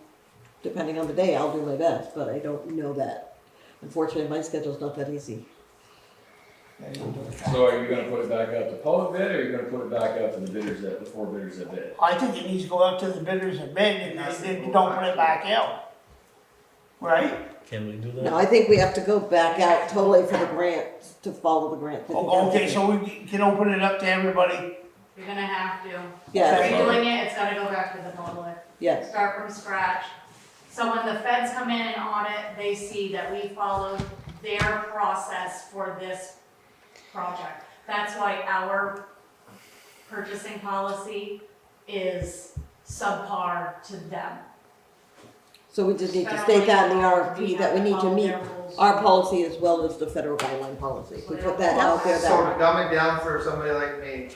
Speaker 2: depending on the day, I'll do my best, but I don't know that. Unfortunately, my schedule's not that easy.
Speaker 11: So are you gonna put it back out to public bid, or are you gonna put it back out to the bidders the 4 bidders that bid?
Speaker 3: I think it needs to go out to the bidders and bid, and they don't put it back out. Right?
Speaker 1: Can we do that?
Speaker 2: No, I think we have to go back out totally for the grant, to follow the grant.
Speaker 3: Okay, so we can open it up to everybody.
Speaker 10: You're gonna have to.
Speaker 2: Yes,
Speaker 10: If you're doing it, it's gotta go back to the public.
Speaker 2: yes.
Speaker 10: Start from scratch. So when the feds come in and audit, they see that we followed their process for this project. That's why our purchasing policy is subpar to them.
Speaker 2: So we just need to state that in the RFP, that we need to meet our policy as well as the federal guideline policy. We put that out there
Speaker 6: So
Speaker 2: that,
Speaker 6: to dumb it down for somebody like me,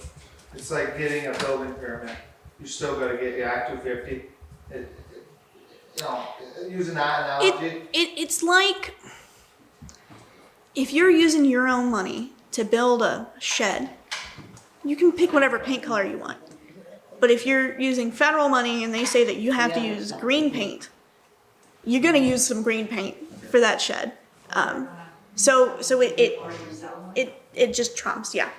Speaker 6: it's like getting a building permit. You still gotta get your Act 250. know, using that analogy.
Speaker 5: It's like if you're using your own money to build a shed, you can pick whatever paint color you want. But if you're using federal money and they say that you have to use green paint, you're gonna use some green paint for that shed. So it just trumps, yeah.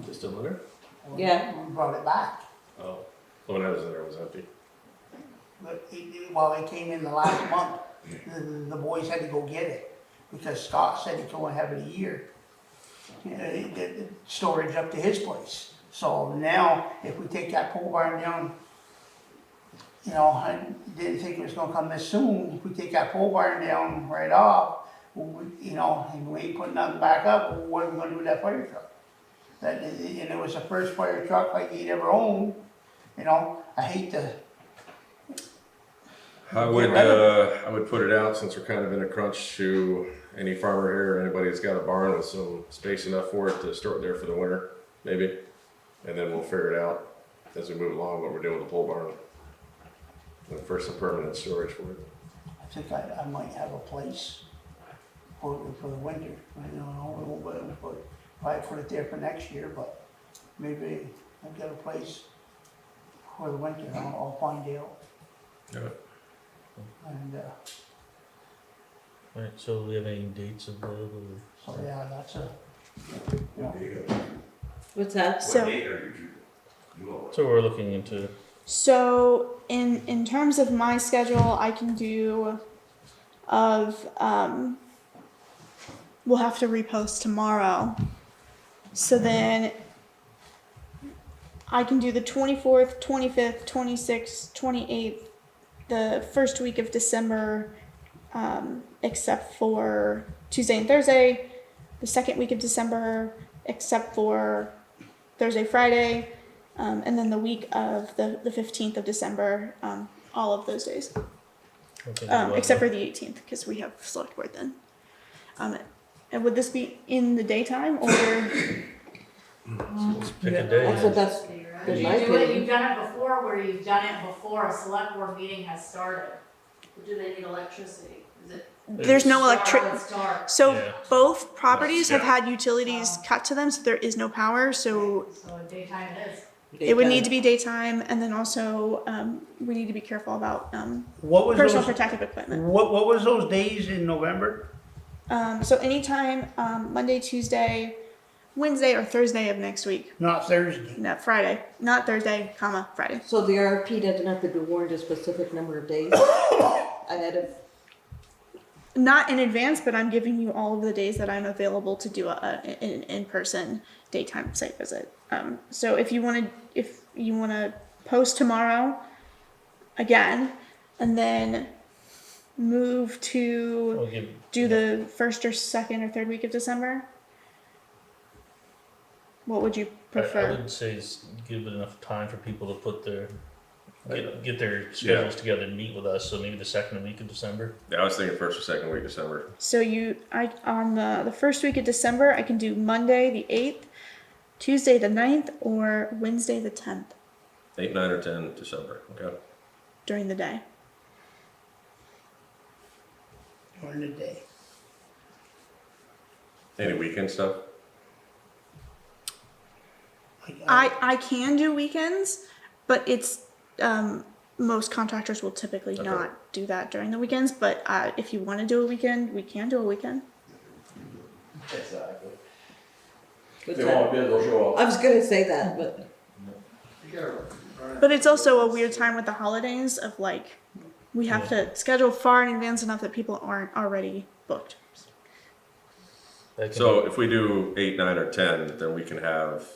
Speaker 1: Just a litter?
Speaker 2: Yeah.
Speaker 3: We brought it back.
Speaker 1: Oh.
Speaker 8: When I was there, it was empty.
Speaker 3: But it came in the last month, the boys had to go get it, because Scott said he could only have it a year. The storage up to his place. So now, if we take that pole barn down, you know, I didn't think it was gonna come this soon. If we take that pole barn down right off, you know, and we ain't putting nothing back up, well, what are we gonna do with that fire truck? And it was the first fire truck like he'd ever owned, you know, I hate to.
Speaker 8: I would put it out, since we're kind of in a crunch, to any farmer here, or anybody that's got a barn with some space enough for it to store it there for the winter, maybe. And then we'll figure it out as we move along, what we're doing with the pole barn. Look for some permanent storage for it.
Speaker 3: I think I might have a place for the winter. I don't know, we'll probably put it there for next year, but maybe I've got a place for the winter. I'll find out.
Speaker 8: Yeah.
Speaker 3: And,
Speaker 1: Alright, so do we have any dates available?
Speaker 3: so yeah, that's a, you know,
Speaker 2: What's that?
Speaker 5: So
Speaker 1: So we're looking into,
Speaker 5: So in terms of my schedule, I can do we'll have to repost tomorrow. So then I can do the 24th, 25th, 26th, 28th, the first week of December, except for Tuesday and Thursday, the second week of December, except for Thursday, Friday, and then the week of the 15th of December, all of those days, except for the 18th, because we have select board then. And would this be in the daytime or?
Speaker 1: let's pick a
Speaker 2: That's
Speaker 1: day.
Speaker 2: the best, in my opinion.
Speaker 10: You've done it before, where you've done it before a select board meeting has started.
Speaker 7: Do they need electricity? Is it?
Speaker 5: There's no electric.
Speaker 10: It's dark.
Speaker 5: So
Speaker 1: Yeah.
Speaker 5: both properties have
Speaker 8: Yeah.
Speaker 5: had utilities cut to them, so there is no power. So
Speaker 10: So in daytime it is.
Speaker 5: it would need to be daytime, and then also we need to be careful about
Speaker 3: what was
Speaker 5: personal
Speaker 3: those,
Speaker 5: protective equipment.
Speaker 3: what was those days in November?
Speaker 5: So anytime Monday, Tuesday, Wednesday, or Thursday of next week.
Speaker 3: Not Thursday.
Speaker 5: No, Friday, not Thursday, comma Friday.
Speaker 2: So the RFP doesn't have to be warned a specific number of days ahead of,
Speaker 5: Not in advance, but I'm giving you all of the days that I'm available to do an in-person daytime site visit. So if you want to post tomorrow again, and then move to
Speaker 1: I'll give,
Speaker 5: do the first or second or third week of December, what would you
Speaker 1: I
Speaker 5: prefer?
Speaker 1: would say give it enough time for people to put their, get their schedules together and meet with us, so maybe the second week of December.
Speaker 8: Yeah, I was thinking first or second week of December.
Speaker 5: So on the first week of December, I can do Monday the 8th, Tuesday the 9th, or Wednesday the 10th
Speaker 8: 8, 9, or 10 December, okay?
Speaker 5: during the day.
Speaker 3: During the day.
Speaker 8: Any weekend stuff?
Speaker 5: I can do weekends, but it's most contractors will typically
Speaker 8: Okay.
Speaker 5: not do that during the weekends. But if you want to do a weekend, we can do a weekend.
Speaker 11: Exactly.
Speaker 2: what's
Speaker 11: They
Speaker 2: that?
Speaker 11: won't be able to show up.
Speaker 2: I was gonna say that, but
Speaker 6: You gotta run it.
Speaker 5: But it's also a weird time with the holidays of like we have to schedule far in advance enough that people aren't already booked.
Speaker 1: That can
Speaker 8: So if we do 8, 9, or 10, then we can have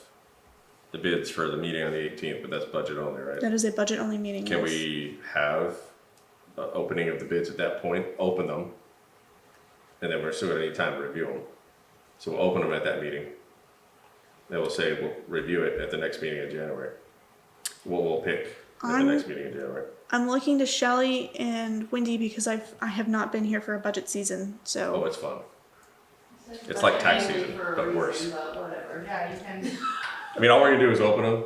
Speaker 8: the bids for the meeting on the 18th, but that's budget only, right?
Speaker 5: That is a budget only meeting.
Speaker 8: Can
Speaker 5: yes.
Speaker 8: we have an opening of the bids at that point, open them, and then we're still gonna need time to review them. So we'll open them at that meeting. Then we'll say we'll review it at the next meeting in January. We'll pick at the next meeting in January.
Speaker 5: I'm looking to Shelley and Wendy because I have not been here for a budget season.
Speaker 8: Oh,
Speaker 5: So
Speaker 8: it's fun. It's like tax
Speaker 7: Mainly
Speaker 8: season,
Speaker 7: for a
Speaker 8: but
Speaker 7: reason,
Speaker 8: worse.
Speaker 7: but whatever.
Speaker 10: Yeah, you can,
Speaker 8: I mean, all we're gonna do is open them.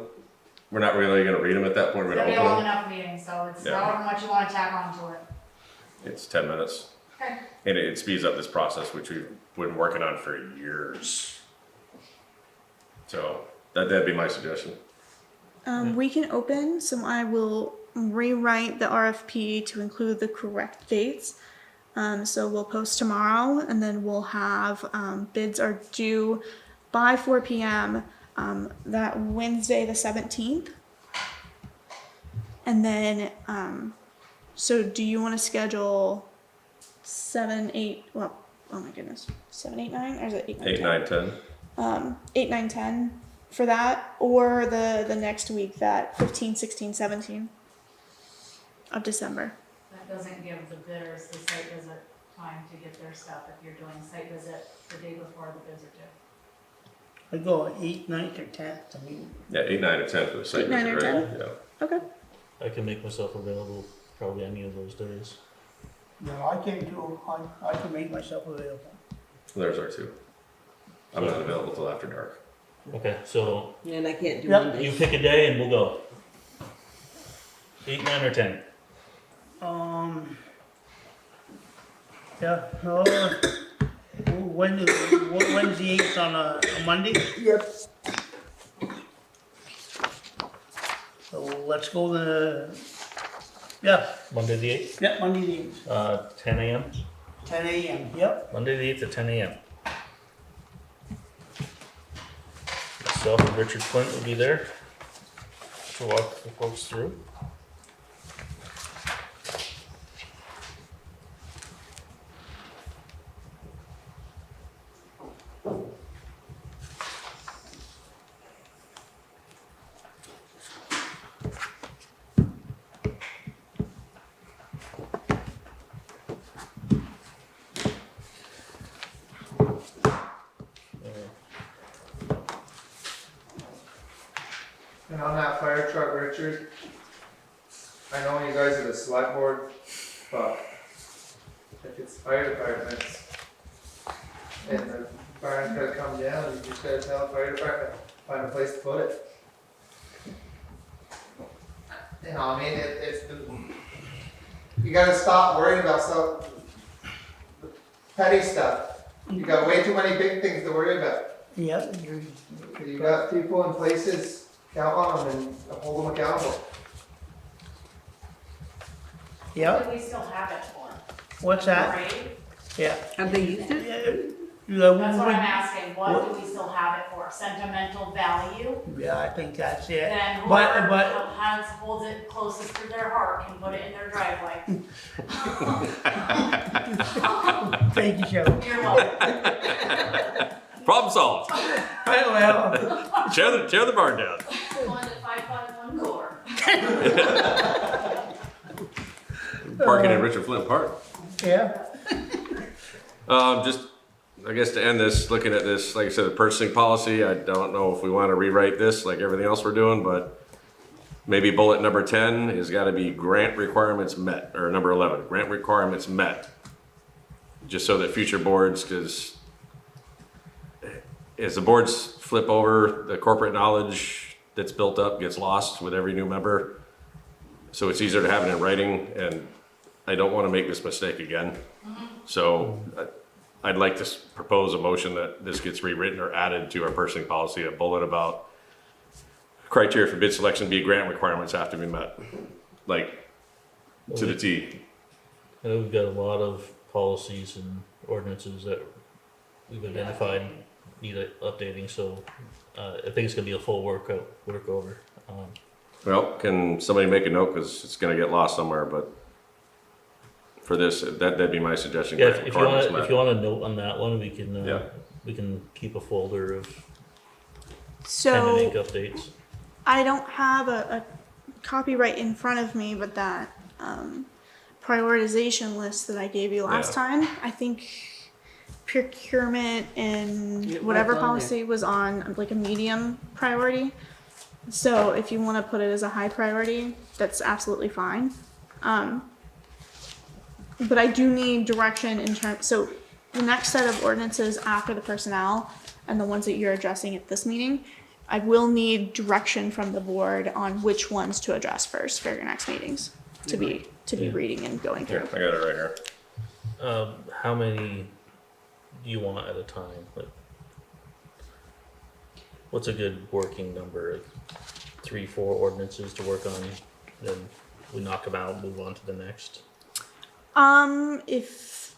Speaker 8: We're not really gonna read them at that point, we're
Speaker 10: It'll
Speaker 8: gonna
Speaker 10: be a long
Speaker 8: open them.
Speaker 10: enough meeting, so it's
Speaker 8: Yeah.
Speaker 10: however much you wanna tack onto it.
Speaker 8: It's 10 minutes.
Speaker 10: Okay.
Speaker 8: And it speeds up this process, which we've been working on for years. So that'd be my suggestion.
Speaker 5: We can open, so I will rewrite the RFP to include the correct dates. So we'll post tomorrow, and then we'll have bids are due by 4 p.m. That Wednesday, the 17th. And then, so do you want to schedule 7, 8? Well, oh my goodness, 7, 8, 9, or is it 8, 9,
Speaker 8: 8, 9, 10.
Speaker 5: 8, 9, 10 for that, or the next week, that 15, 16, 17 of December.
Speaker 10: That doesn't give the bidders the site visit time to get their stuff if you're doing site visit the day before the bids are due.
Speaker 3: I go 8, 9th, or 10th, I mean,
Speaker 8: Yeah, 8, 9, or 10 for the site
Speaker 5: 8, 9,
Speaker 8: visit,
Speaker 5: or
Speaker 8: right?
Speaker 5: 10?
Speaker 8: Yeah.
Speaker 5: Okay.
Speaker 1: I can make myself available probably any of those days.
Speaker 3: no, I can do, I can make myself available.
Speaker 8: There's our 2. I'm not available till after dark.
Speaker 1: Okay, so
Speaker 2: And I can't do
Speaker 3: Yep.
Speaker 2: Mondays.
Speaker 1: you pick a day and we'll go. 8, 9, or 10.
Speaker 3: Yeah, no, when's the 8th on a Monday?
Speaker 2: Yep.
Speaker 3: So let's go yeah,
Speaker 1: Monday the 8th,
Speaker 3: yeah, Monday the 8th,
Speaker 1: 10 a.m.
Speaker 3: 10 a.m., yep.
Speaker 1: Monday the 8th at 10 a.m. Myself and Richard Flint will be there to walk the folks through.
Speaker 6: And on that fire truck, Richard, I know you guys are the select board, but if it's fire departments and the fire's gotta come down, you just gotta tell the fire department, find a place to put it. You know, I mean, you gotta stop worrying about stuff, petty stuff. You got way too many big things to worry about.
Speaker 3: Yeah,
Speaker 6: You got people in places, count on them and hold them accountable.
Speaker 3: yeah,
Speaker 10: What do we still have it for?
Speaker 3: what's that?
Speaker 10: Parade?
Speaker 3: Yeah.
Speaker 2: Have they used it?
Speaker 3: Yeah,
Speaker 10: That's what I'm asking, what do we still have it for? Sentimental value?
Speaker 3: yeah, I think that's it.
Speaker 10: Then
Speaker 3: But-
Speaker 10: whoever
Speaker 3: but-
Speaker 10: holds it closest to their heart can put it in their driveway.
Speaker 3: Thank you, Cheryl.
Speaker 10: You're welcome.
Speaker 8: Problem solved.
Speaker 3: Well,
Speaker 8: Tear the barn down.
Speaker 10: One at 551 core.
Speaker 8: Parking in Richard Flint Park.
Speaker 3: yeah,
Speaker 8: Just, I guess to end this, looking at this, like I said, the purchasing policy, I don't know if we want to rewrite this like everything else we're doing, but maybe bullet number 10 has got to be grant requirements met, or number 11, grant requirements met. Just so that future boards, because as the boards flip over, the corporate knowledge that's built up gets lost with every new member. So it's easier to have it in writing, and I don't want to make this mistake again. So I'd like to propose a motion that this gets rewritten or added to our purchasing policy, a bullet about criteria for bid selection, be grant requirements have to be met, like to the T.
Speaker 1: I know we've got a lot of policies and ordinances that we've identified need updating, so I think it's gonna be a full workover.
Speaker 8: Well, can somebody make a note, because it's gonna get lost somewhere, but for this, that'd be my suggestion.
Speaker 1: Yeah,
Speaker 8: grant
Speaker 1: if you want
Speaker 8: requirements met.
Speaker 1: if you want a note on that one, we can
Speaker 8: Yeah.
Speaker 1: we can keep a folder of pen and
Speaker 5: So
Speaker 1: ink updates.
Speaker 5: I don't have a copy right in front of me, but that prioritization list that I gave you last
Speaker 8: Yeah.
Speaker 5: time, I think procurement and
Speaker 2: It was
Speaker 5: whatever
Speaker 2: on
Speaker 5: policy was on like a medium priority. So if you want to put it as a high priority, that's absolutely fine. But I do need direction in terms, so the next set of ordinances after the personnel and the ones that you're addressing at this meeting I will need direction from the board on which ones to address first for your next meetings to be reading and going
Speaker 8: Here,
Speaker 5: through.
Speaker 8: I got it right here.
Speaker 1: How many do you want at a time? Like, what's a good working number? 3, 4 ordinances to work on, then we knock them out, move on to the next.
Speaker 5: If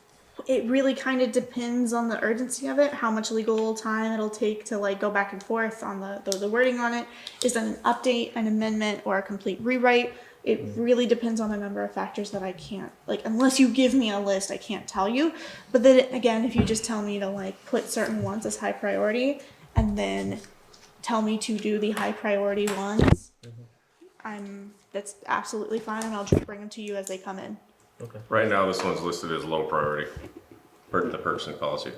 Speaker 5: it really kind of depends on the urgency of it, how much legal time it'll take to like go back and forth on the wording on it. Is that an update, an amendment, or a complete rewrite? It really depends on a number of factors that I can't, like, unless you give me a list, I can't tell you. But then again, if you just tell me to like put certain ones as high priority and then tell me to do the high priority ones, that's absolutely fine, and I'll just bring them to you as they come in.
Speaker 1: Okay.
Speaker 8: Right now, this one's listed as low priority, the purchasing policy.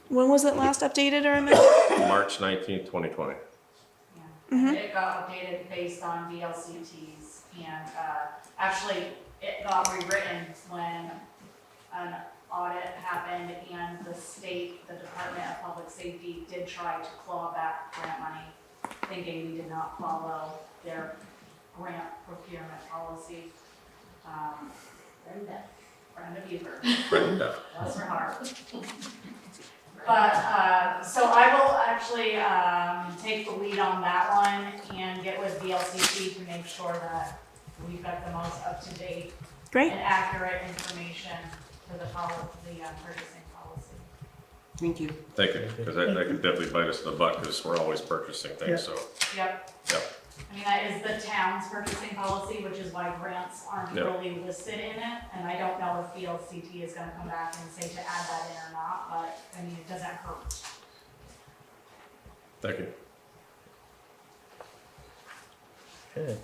Speaker 5: When was it last updated or amended?
Speaker 8: March 19th, 2020.
Speaker 10: Yeah. It got updated based on VLCTs, and actually it got rewritten when an audit happened and the state, the Department of Public Safety did try to claw back grant money, thinking we did not follow their grant procurement policy. Brenda Beaver.
Speaker 8: Brenda.
Speaker 10: Bless her heart. But, so I will actually, take the lead on that one and get with VLCT to make sure that we've got the most up-to-date
Speaker 5: Great.
Speaker 10: and accurate information for the purchasing policy.
Speaker 2: Thank you.
Speaker 8: Thank you, because that could definitely bite us in the butt, because we're always purchasing things, so.
Speaker 10: Yep.
Speaker 8: Yep.
Speaker 10: I mean, that is the town's purchasing policy, which is why grants aren't
Speaker 8: Yep.
Speaker 10: really listed in it. And I don't know if VLCT is gonna come back and say to add that in or not, but, I mean, it doesn't hurt.
Speaker 8: Thank you.
Speaker 1: Okay.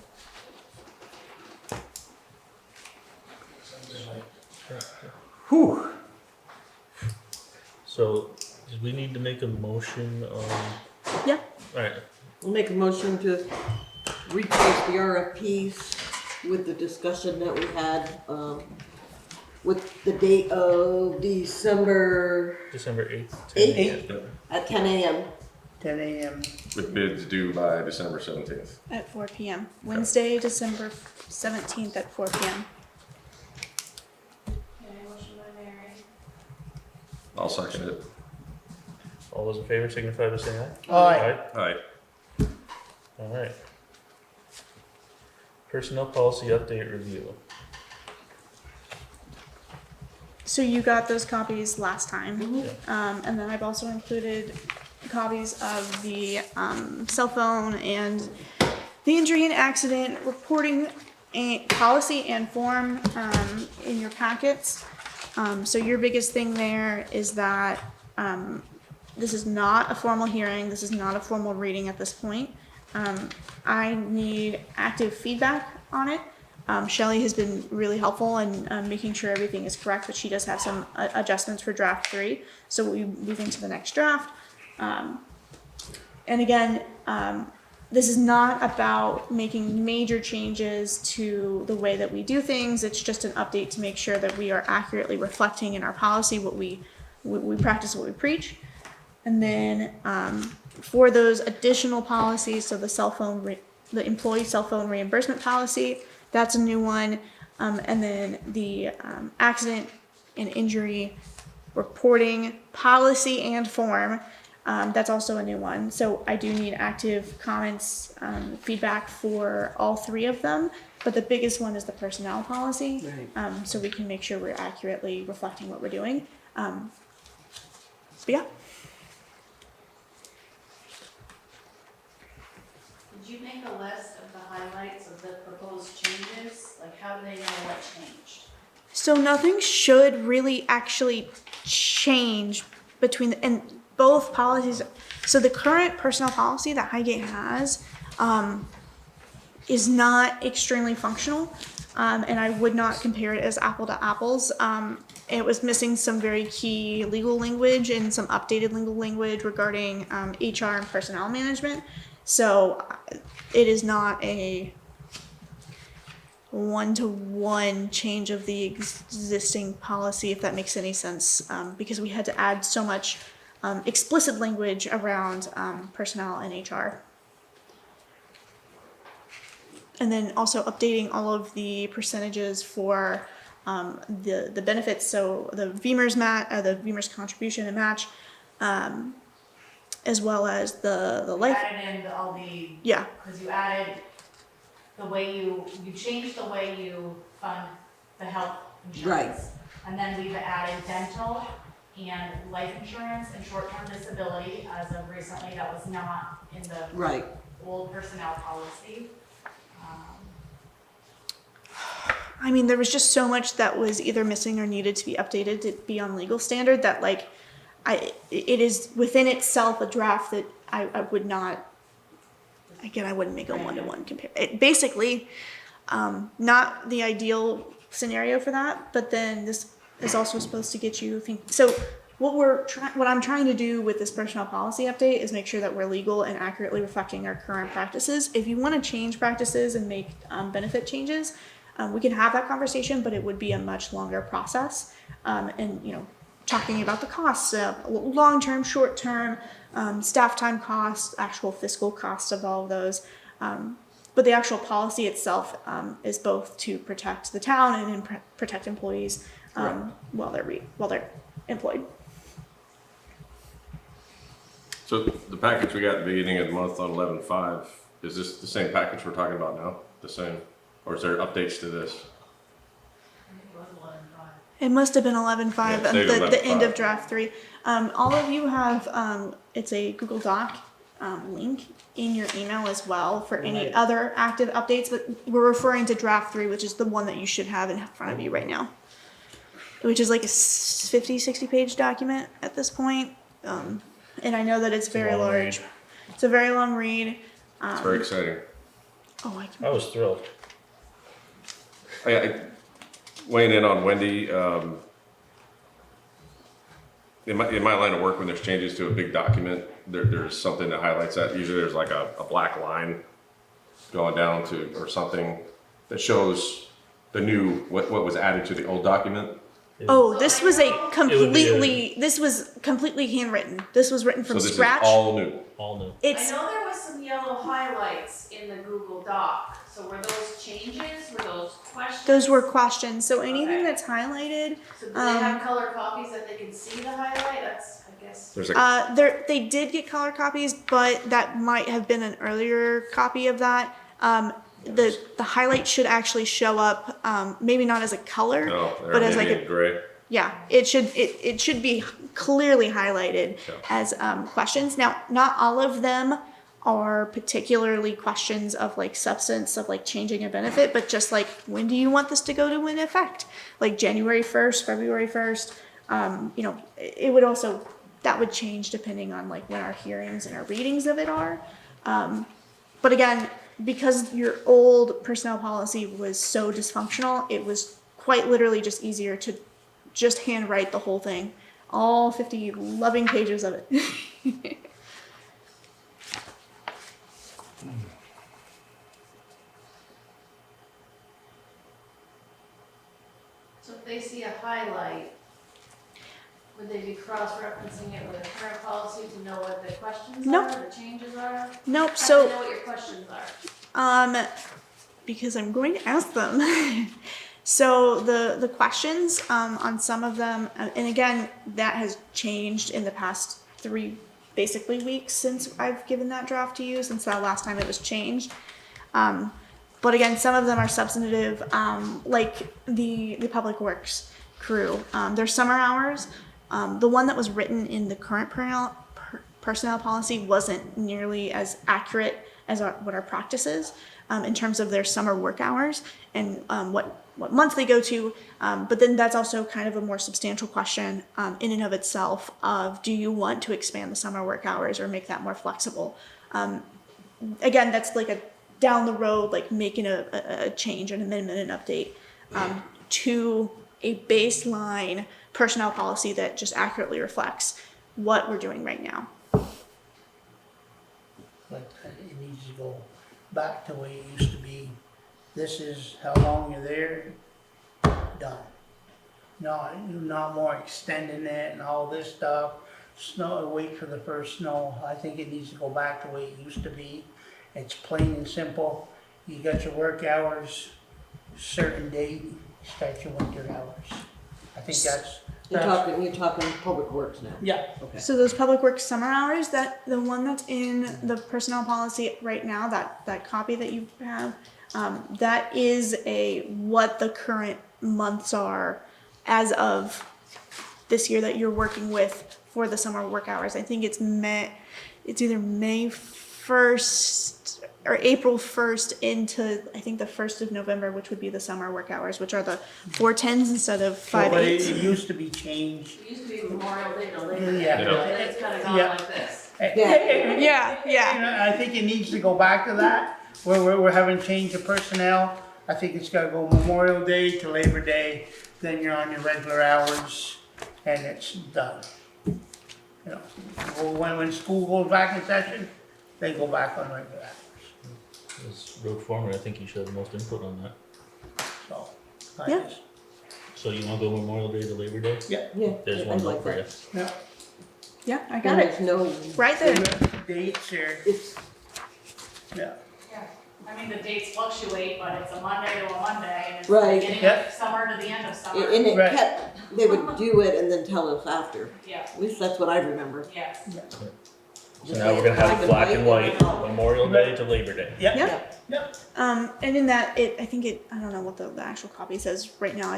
Speaker 3: Whew.
Speaker 1: So, did we need to make a motion on?
Speaker 5: Yeah.
Speaker 1: Alright,
Speaker 2: We'll make a motion to replace the RFPs with the discussion that we had, with the date of December
Speaker 1: December 8th.
Speaker 2: 8th at 10 a.m.
Speaker 3: 10 a.m.
Speaker 8: With bids due by December 17th.
Speaker 5: At 4 p.m. Wednesday, December 17th at 4 p.m.
Speaker 7: Okay, motion by Mary.
Speaker 8: I'll second it.
Speaker 1: All those in favor signify by saying aye.
Speaker 3: Aye.
Speaker 8: Aye.
Speaker 1: Alright. Personnel policy update review.
Speaker 5: So you got those copies last time.
Speaker 2: Mhm.
Speaker 5: And then I've also included copies of the cell phone and the injury and accident reporting policy and form in your packets. So your biggest thing there is that this is not a formal hearing. This is not a formal reading at this point. I need active feedback on it. Shelley has been really helpful in making sure everything is correct, but she does have some adjustments for draft 3. So we move into the next draft. And again, this is not about making major changes to the way that we do things. It's just an update to make sure that we are accurately reflecting in our policy what we practice, what we preach. And then for those additional policies, so the employee cell phone reimbursement policy, that's a new one. And then the accident and injury reporting policy and form, that's also a new one. So I do need active comments, feedback for all 3 of them. But the biggest one is the personnel policy.
Speaker 2: Right.
Speaker 5: So we can make sure we're accurately reflecting what we're doing. But yeah.
Speaker 7: Did you make a list of the highlights of the proposed changes? Like, how do they know what changed?
Speaker 5: So nothing should really actually change between and both policies. So the current personnel policy that Highgate has is not extremely functional, and I would not compare it as apple to apples. It was missing some very key legal language and some updated legal language regarding HR and personnel management. So it is not a one-to-one change of the existing policy, if that makes any sense, because we had to add so much explicit language around personnel and HR. and then also updating all of the percentages for the benefits. So the VEMR's contribution and match, as well as the
Speaker 10: You
Speaker 5: life.
Speaker 10: added in all the,
Speaker 5: Yeah.
Speaker 10: because you added the way you changed the way you fund the health insurance. And then we've added dental and life insurance and short-term disability as of recently. That was not in the
Speaker 2: Right.
Speaker 10: old personnel policy.
Speaker 5: I mean, there was just so much that was either missing or needed to be updated to be on legal standard that like, it is within itself a draft that I would not, again, I wouldn't make a one-to-one compare. It basically, not the ideal scenario for that, but then this is also supposed to get you think. So what I'm trying to do with this personnel policy update is make sure that we're legal and accurately reflecting our current practices. If you want to change practices and make benefit changes, we can have that conversation, but it would be a much longer process. And you know, talking about the costs, long-term, short-term, staff time costs, actual fiscal costs of all of those. But the actual policy itself is both to protect the town and protect employees while they're employed.
Speaker 8: So the package we got at the beginning of the month on 11/5, is this the same package we're talking about now? The same? Or is there updates to this?
Speaker 5: It must have been 11.5,
Speaker 8: Yeah, say
Speaker 5: the end
Speaker 8: 11.5.
Speaker 5: of draft 3. All of you have, it's a Google Doc link in your email as well for any other active updates, but we're referring to draft 3, which is the one that you should have in front of you right now, which is like a 50, 60 page document at this point. And I know that it's very
Speaker 1: long
Speaker 5: large.
Speaker 1: read.
Speaker 5: It's a very long read.
Speaker 8: It's very exciting.
Speaker 5: Oh,
Speaker 1: I was thrilled.
Speaker 8: I weighing in on Wendy, in my line of work, when there's changes to a big document, there's something that highlights that. Usually there's like a black line going down to, or something that shows the new, what was added to the old document.
Speaker 5: Oh, this was
Speaker 1: It
Speaker 5: was completely handwritten. This was written from
Speaker 8: So this
Speaker 5: scratch.
Speaker 8: is all new.
Speaker 1: All new.
Speaker 5: It's
Speaker 7: I know there was some yellow highlights in the Google Doc, so were those changes, were those questions?
Speaker 5: Those were questions. So anything
Speaker 7: Okay.
Speaker 5: that's highlighted,
Speaker 7: So do they have color copies that they can see the highlight? That's, I guess.
Speaker 8: There's a,
Speaker 5: they did get color copies, but that might have been an earlier copy of that. The highlight should actually show up, maybe not as a color,
Speaker 8: no,
Speaker 5: but as like
Speaker 8: maybe in gray.
Speaker 5: yeah, it should be clearly highlighted as questions. Now, not all of them are particularly questions of like substance of like changing a benefit, but just like when do you want this to go to in effect? Like January 1st, February 1st. You know, it would also, that would change depending on like when our hearings and our readings of it are. But again, because your old personnel policy was so dysfunctional, it was quite literally just easier to just handwrite the whole thing, all 50 loving pages of it.
Speaker 7: So if they see a highlight, would they be cross-referencing it with a current policy to know what the questions
Speaker 5: Nope.
Speaker 7: are, the changes are?
Speaker 5: Nope.
Speaker 7: How
Speaker 5: So
Speaker 7: do they know what your questions are?
Speaker 5: because I'm going to ask them. So the questions on some of them, and again, that has changed in the past 3 basically weeks since I've given that draft to you, since that last time it was changed. But again, some of them are substantive, like the public works crew. Their summer hours, the one that was written in the current personnel policy wasn't nearly as accurate as what our practice is in terms of their summer work hours and what month they go to. But then that's also kind of a more substantial question in and of itself of, do you want to expand the summer work hours or make that more flexible? Again, that's like a down the road, like making a change, an amendment, an update to a baseline personnel policy that just accurately reflects what we're doing right now.
Speaker 3: But it needs to go back to the way it used to be. This is how long you're there, done. No, not more extending it and all this stuff. Snow, wait for the first snow. I think it needs to go back the way it used to be. It's plain and simple. you got your work hours, certain date, start your winter hours. I think
Speaker 2: You're talking public works now.
Speaker 3: yeah,
Speaker 2: Okay.
Speaker 5: So those public works summer hours, that the one that's in the personnel policy right now, that copy that you have, that is what the current months are as of this year that you're working with for the summer work hours. I think it's either May 1st or April 1st into, I think, the 1st of November, which would be the summer work hours, which are the 410s instead of
Speaker 3: but
Speaker 5: 5/8s.
Speaker 3: it used to be changed.
Speaker 7: It used to be Memorial Day to Labor Day,
Speaker 3: Yeah.
Speaker 7: and it's kind of gone
Speaker 3: Yeah.
Speaker 7: like this.
Speaker 5: Yeah,
Speaker 3: You
Speaker 5: yeah.
Speaker 3: know, I think it needs to go back to that, where we're having change of personnel. I think it's gotta go Memorial Day to Labor Day, then you're on your regular hours, and it's done. You know, when school goes back in session, they go back on regular hours,
Speaker 1: As road foreman, I think you should have the most input on that.
Speaker 3: so.
Speaker 5: Yeah.
Speaker 1: So you wanna go Memorial Day to Labor Day?
Speaker 2: Yeah.
Speaker 1: There's
Speaker 2: I'd
Speaker 1: one
Speaker 2: like
Speaker 1: vote for you.
Speaker 2: that.
Speaker 3: Yeah.
Speaker 5: Yeah, I
Speaker 2: And
Speaker 5: got it.
Speaker 2: there's no,
Speaker 5: Right there.
Speaker 3: Dates here,
Speaker 2: it's,
Speaker 3: yeah.
Speaker 10: Yeah, I mean, the dates fluctuate, but it's a Monday to a Monday, and it's the
Speaker 2: Right.
Speaker 10: beginning
Speaker 3: Yep.
Speaker 10: of summer to the end of summer.
Speaker 2: and it
Speaker 3: Right.
Speaker 2: kept, they would do it and then tell us after.
Speaker 10: Yeah,
Speaker 2: At least that's what I remember.
Speaker 10: yes.
Speaker 1: So now we're gonna have it black and white, Memorial Day to Labor Day.
Speaker 5: Yeah.
Speaker 3: Yeah.
Speaker 5: And in that, I don't know what the actual copy says right now.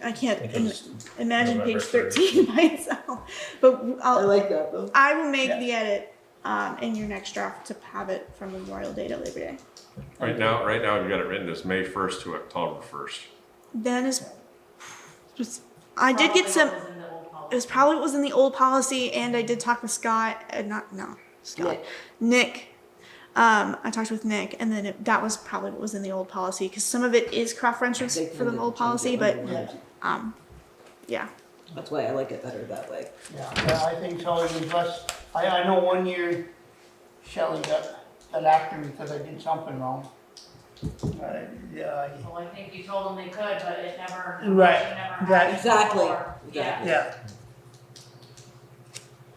Speaker 5: I can't
Speaker 1: Because
Speaker 5: imagine
Speaker 1: November
Speaker 5: page
Speaker 1: 3rd.
Speaker 5: 13 by itself. But
Speaker 2: I like that though.
Speaker 5: I will make
Speaker 3: Yeah.
Speaker 5: the edit in your next draft to have it from Memorial Day to Labor Day.
Speaker 8: Right now, I've got it written as May 1st to October 1st.
Speaker 5: Then I did get
Speaker 10: Probably
Speaker 5: some.
Speaker 10: what was in the old policy.
Speaker 5: It was probably what was in the old policy, and I did talk with Scott. Nick. I talked with Nick, and then that was probably what was in the old policy because some of it is cross-reference
Speaker 2: They
Speaker 5: for the
Speaker 2: tended
Speaker 5: old
Speaker 2: to change
Speaker 5: policy,
Speaker 2: it
Speaker 5: but
Speaker 2: when they had to.
Speaker 5: yeah.
Speaker 2: That's why I like it better that way.
Speaker 3: Yeah, I think so, even plus, I know one year Shelley got after me because I did something wrong. Yeah,
Speaker 10: Well, I think you told them they could, but it never.
Speaker 3: Right,
Speaker 10: she never had
Speaker 3: right.
Speaker 10: it
Speaker 2: Exactly,
Speaker 10: before. Yeah.
Speaker 3: yeah,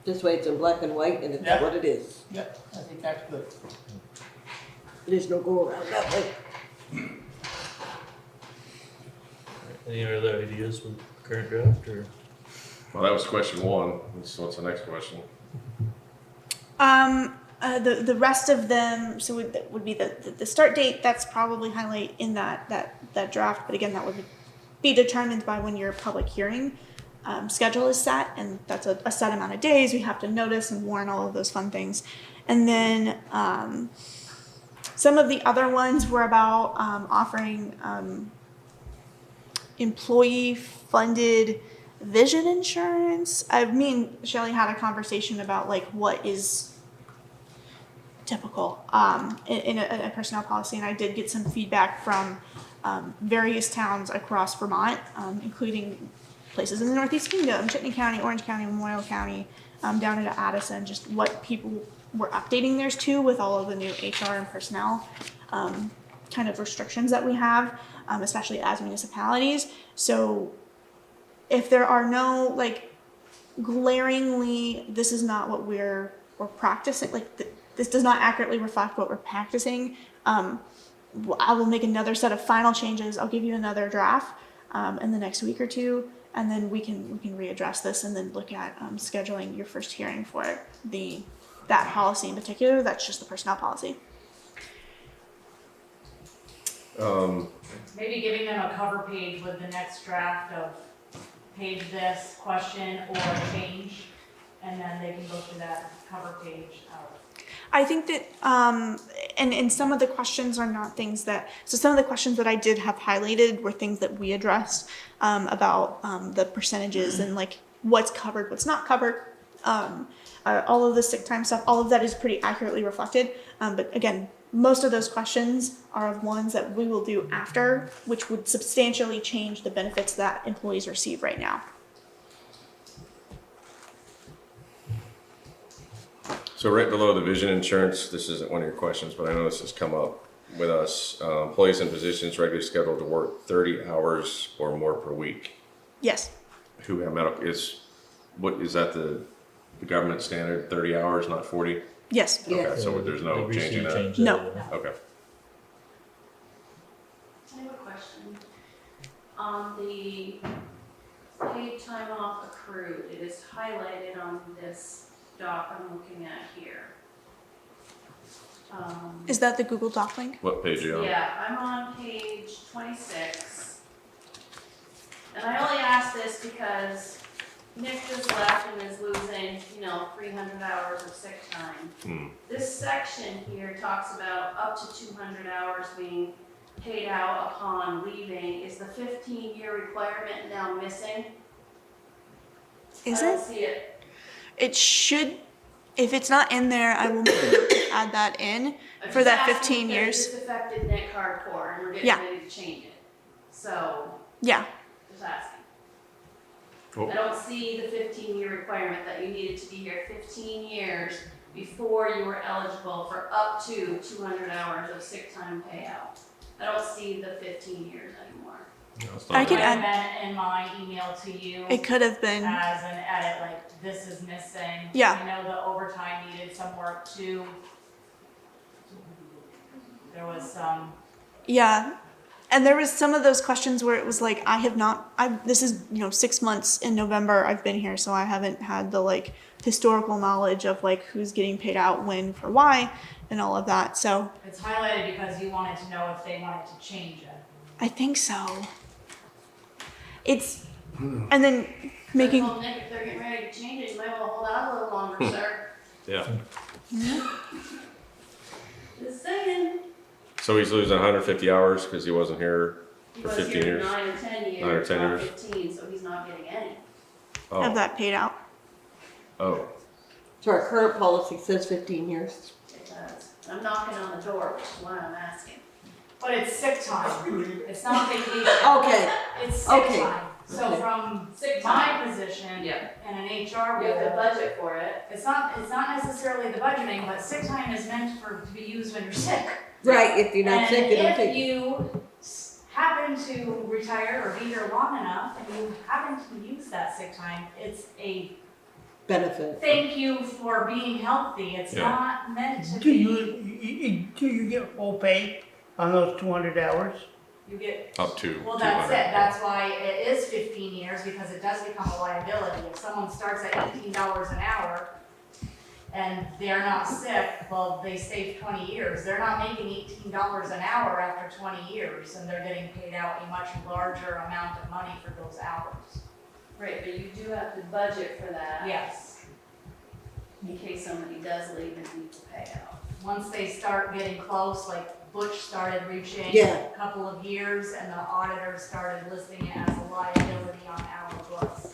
Speaker 2: This way it's in black and white and it's
Speaker 3: Yeah.
Speaker 2: what it is.
Speaker 3: yeah, I think that's good.
Speaker 2: There's no go around that way.
Speaker 1: Any other ideas with current draft or?
Speaker 8: Well, that was question one. So what's the next question?
Speaker 5: The rest of them, so that would be the start date. That's probably highlight in that draft. But again, that would be determined by when your public hearing schedule is set, and that's a set amount of days. We have to notice and warn all of those fun things, and then some of the other ones were about offering employee-funded vision insurance. Me and Shelley had a conversation about like what is typical in a personnel policy, and I did get some feedback from various towns across Vermont, including places in the Northeast Kingdom, Chittenden County, Orange County, Memorial County, down into Addison, just what people were updating theirs to with all of the new HR and personnel kind of restrictions that we have, especially as municipalities. So if there are no like glaringly, this is not what we're practicing, like this does not accurately reflect what we're practicing, I will make another set of final changes. I'll give you another draft in the next week or two, and then we can readdress this and then look at scheduling your first hearing for that policy in particular. That's just the personnel policy.
Speaker 10: Maybe giving them a cover page with the next draft of page this, question, or change, and then they can go through that cover page of.
Speaker 5: I think that, and some of the questions are not things so some of the questions that I did have highlighted were things that we addressed about the percentages and like what's covered, what's not covered, all of the sick time stuff, all of that is pretty accurately reflected. But again, most of those questions are of ones that we will do after, which would substantially change the benefits that employees receive right now.
Speaker 8: So right below the vision insurance, this isn't one of your questions, but I know this has come up with us. Employees in positions regularly scheduled to work 30 hours or more per week.
Speaker 5: Yes.
Speaker 8: Who have medical, is that the government standard, 30 hours, not 40?
Speaker 5: Yes.
Speaker 8: Okay, so there's no
Speaker 1: The
Speaker 8: change in
Speaker 1: VC
Speaker 8: that?
Speaker 1: changed
Speaker 5: No.
Speaker 1: yeah.
Speaker 8: Okay.
Speaker 7: on the paid time off accrued, it is highlighted on this doc I'm looking at here.
Speaker 5: Is that the Google Doc link?
Speaker 8: What page are you on?
Speaker 7: Yeah, I'm on page 26. And I only ask this because Nick just left and is losing, 300 hours of sick time. This section here talks about up to 200 hours being paid out upon leaving. Is the 15-year requirement now missing?
Speaker 5: Is
Speaker 7: I don't
Speaker 5: it?
Speaker 7: see it.
Speaker 5: It should. If it's not in there, I will add that in
Speaker 7: I'm
Speaker 5: for
Speaker 7: just
Speaker 5: that
Speaker 7: asking
Speaker 5: 15
Speaker 7: because
Speaker 5: years.
Speaker 7: This affected Nick hardcore and we're getting
Speaker 5: Yeah.
Speaker 7: ready to change it. So,
Speaker 5: Yeah.
Speaker 7: just asking.
Speaker 8: Cool.
Speaker 7: I don't see the 15-year requirement that you needed to be here 15 years before you were eligible for up to 200 hours of sick time payout. I don't see the 15 years anymore.
Speaker 8: No, it's
Speaker 5: I
Speaker 8: not
Speaker 5: could
Speaker 10: Might
Speaker 8: there.
Speaker 10: have
Speaker 5: add.
Speaker 10: been in my email to you
Speaker 5: It could have been.
Speaker 10: as an edit, like, this is missing.
Speaker 5: Yeah.
Speaker 10: I know the overtime needed some work too. There was some,
Speaker 5: Yeah. And there was some of those questions where it was like, this is, 6 months in November I've been here, so I haven't had the like historical knowledge of like who's getting paid out when for why and all of that. So
Speaker 10: it's highlighted because you wanted to know if they wanted to change it.
Speaker 5: I think so. It's, and then making,
Speaker 7: Well, Nick, if they're getting ready to change it, you might want to hold out a little longer, sir.
Speaker 8: Yeah.
Speaker 7: Just saying.
Speaker 8: So he's losing 150 hours because he wasn't here
Speaker 7: He
Speaker 8: for
Speaker 7: was
Speaker 8: 15
Speaker 7: here
Speaker 8: years.
Speaker 7: 9 or 10 years,
Speaker 8: 9 or 10
Speaker 7: not
Speaker 8: years.
Speaker 7: 15, so he's not getting any.
Speaker 8: Oh.
Speaker 5: have that paid out.
Speaker 8: Oh.
Speaker 2: So our current policy says 15 years.
Speaker 7: It does. I'm knocking on the door, which is why I'm asking.
Speaker 10: But it's sick time, it's not vacation.
Speaker 2: Okay,
Speaker 10: It's sick
Speaker 2: Okay.
Speaker 10: time. So
Speaker 2: Okay.
Speaker 10: from
Speaker 7: Sick
Speaker 10: my
Speaker 7: time.
Speaker 10: position
Speaker 7: Yeah.
Speaker 10: and an HR
Speaker 7: You have to
Speaker 10: role,
Speaker 7: budget for it.
Speaker 10: it's not necessarily the budgeting, but sick time is meant to be used when you're sick.
Speaker 2: right, if you're not sick, you don't
Speaker 10: And
Speaker 2: take
Speaker 10: if
Speaker 2: it.
Speaker 10: you happen to retire or be here long enough and you happen to use that sick time, it's a
Speaker 2: Benefit.
Speaker 10: thank you for being healthy. It's
Speaker 8: Yeah.
Speaker 10: not meant to
Speaker 3: Do
Speaker 10: be,
Speaker 3: do you get full pay on those 200 hours?
Speaker 10: you get,
Speaker 8: Up to.
Speaker 10: well, that's
Speaker 8: 200.
Speaker 10: it. That's why it is 15 years, because it does become a liability. If someone starts at $18 an hour and they're not sick, well, they saved 20 years. They're not making $18 an hour after 20 years, and they're getting paid out a much larger amount of money for those hours.
Speaker 7: Right, but you do have to budget for that.
Speaker 10: Yes.
Speaker 7: In case somebody does leave and needs to pay out.
Speaker 10: Once they start getting close, like Butch started reaching
Speaker 2: Yeah.
Speaker 10: a couple of years, and the auditor started listing it as a liability on our books.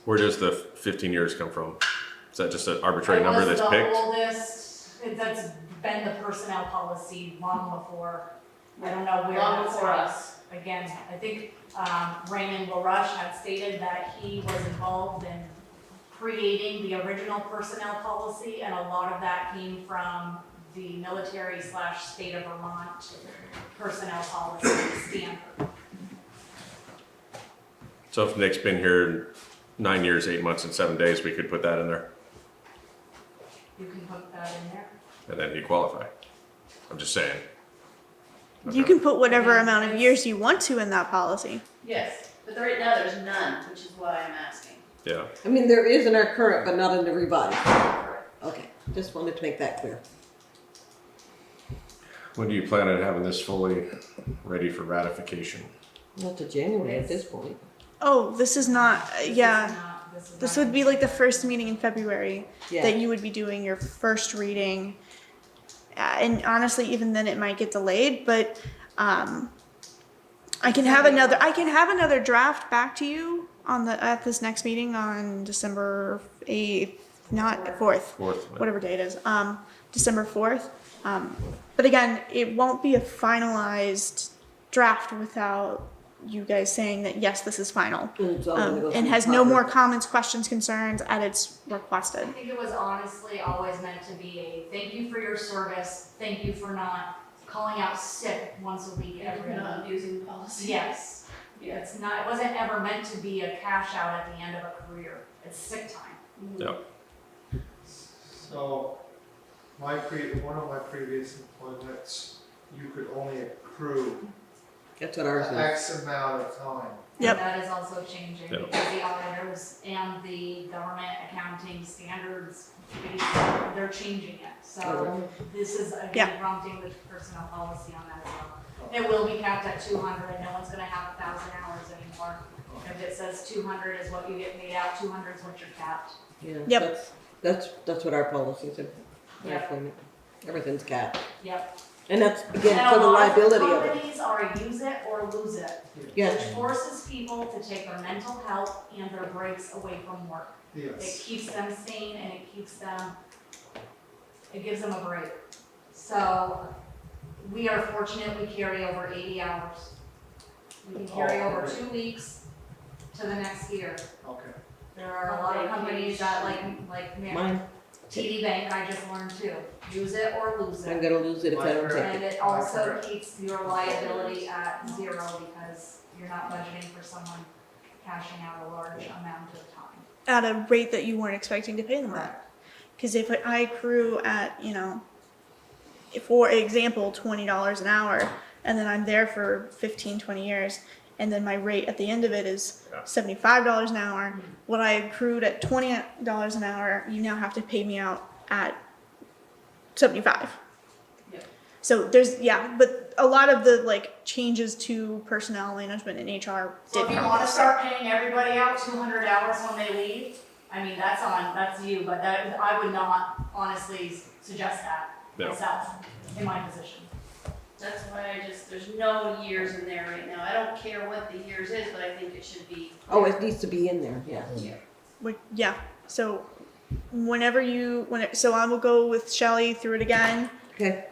Speaker 8: Where does the 15 years come from? Is that just an arbitrary
Speaker 10: It
Speaker 8: number
Speaker 10: was
Speaker 8: that's
Speaker 10: the
Speaker 8: picked?
Speaker 10: That's been the personnel policy long before. I don't know where
Speaker 7: Long
Speaker 10: that's
Speaker 7: before
Speaker 10: from.
Speaker 7: us.
Speaker 10: Again, I think Raymond LaRush had stated that he was involved in creating the original personnel policy, and a lot of that came from the military/state of Vermont personnel policy standard.
Speaker 8: So if Nick's been here 9 years, 8 months, and 7 days, we could put that in there,
Speaker 10: You can put that in there.
Speaker 8: and then he'd qualify. I'm just saying.
Speaker 5: You can put whatever amount of years you want to in that policy.
Speaker 7: Yes, but right now there's none, which is why I'm asking.
Speaker 8: Yeah.
Speaker 2: I mean, there is in our current, but not in the revised. Okay, just wanted to make that clear.
Speaker 8: When do you plan on having this fully ready for ratification?
Speaker 2: Not to January at this point.
Speaker 5: Oh, this is not, yeah.
Speaker 10: This is
Speaker 5: This
Speaker 10: not-
Speaker 5: would be like the first meeting in February that
Speaker 2: Yeah,
Speaker 5: you would be doing your first reading. And honestly, even then it might get delayed, but I can have another draft back to you at this next meeting on December 8th, not 4th,
Speaker 8: Fourth.
Speaker 5: whatever day it is, December 4th. But again, it won't be a finalized draft without you guys saying that, yes, this is final.
Speaker 2: and it's all gonna go
Speaker 5: And
Speaker 2: through
Speaker 5: has no
Speaker 2: proper-
Speaker 5: more comments, questions, concerns, edits requested.
Speaker 10: I think it was honestly always meant to be a thank you for your service, thank you for not calling out sick once a week
Speaker 7: If
Speaker 10: every
Speaker 7: you're not
Speaker 10: month.
Speaker 7: using the policy.
Speaker 10: Yes,
Speaker 7: Yeah.
Speaker 10: it's not, it wasn't ever meant to be a cash out at the end of a career, it's sick time.
Speaker 8: Yeah.
Speaker 6: So, one of my previous employments, you could only accrue
Speaker 2: That's what ours is.
Speaker 6: X amount of time.
Speaker 5: Yep.
Speaker 10: And that is also changing
Speaker 8: Yep.
Speaker 10: because the auditors and the government accounting standards, they're changing it. So this is
Speaker 5: Yeah.
Speaker 10: again prompting the personnel policy on that as well. It will be capped at 200. No one's gonna have 1,000 hours anymore. If it says 200 is what you get paid out, 200 is what you're capped.
Speaker 2: Yeah,
Speaker 5: Yep.
Speaker 2: that's what our policy said.
Speaker 10: Yep.
Speaker 2: Everything's capped.
Speaker 10: Yep.
Speaker 2: And that's, again,
Speaker 10: And
Speaker 2: for
Speaker 10: a
Speaker 2: the
Speaker 10: lot of
Speaker 2: liability of it.
Speaker 10: companies are use it or lose it,
Speaker 2: Yeah,
Speaker 10: which forces people to take their mental health and their breaks away from work. It
Speaker 6: Yes.
Speaker 10: keeps them sane and it gives them a break. So we are fortunate we carry over 80 hours. We can carry over 2 weeks to the next year.
Speaker 6: Okay.
Speaker 10: There are a lot of companies that like
Speaker 2: mine,
Speaker 10: TD Bank, I just learned too, use it or lose
Speaker 2: I'm
Speaker 10: it.
Speaker 2: gonna lose it if I don't take
Speaker 10: And
Speaker 2: it.
Speaker 10: it also keeps your liability at 0 because you're not budgeting for someone cashing out a large amount of time.
Speaker 5: At a rate that you weren't expecting to pay them at. Because if I accrue at, for example, $20 an hour, and then I'm there for 15, 20 years, and then my rate at the end of it is $75 an hour, what I accrued at $20 an hour, you now have to pay me out at 75.
Speaker 10: Yep.
Speaker 5: So but a lot of the changes to personnel management and HR
Speaker 10: So
Speaker 5: did
Speaker 10: if you
Speaker 5: come
Speaker 10: wanna
Speaker 5: with this.
Speaker 10: start paying everybody out 200 hours when they leave, I mean, that's you, but I would not honestly suggest that
Speaker 8: No.
Speaker 10: myself, in my position.
Speaker 7: That's why there's no years in there right now. I don't care what the years is, but I think it should be.
Speaker 2: Oh, it needs to be in there, yeah.
Speaker 5: So so I will go with Shelley through it again.
Speaker 2: Okay,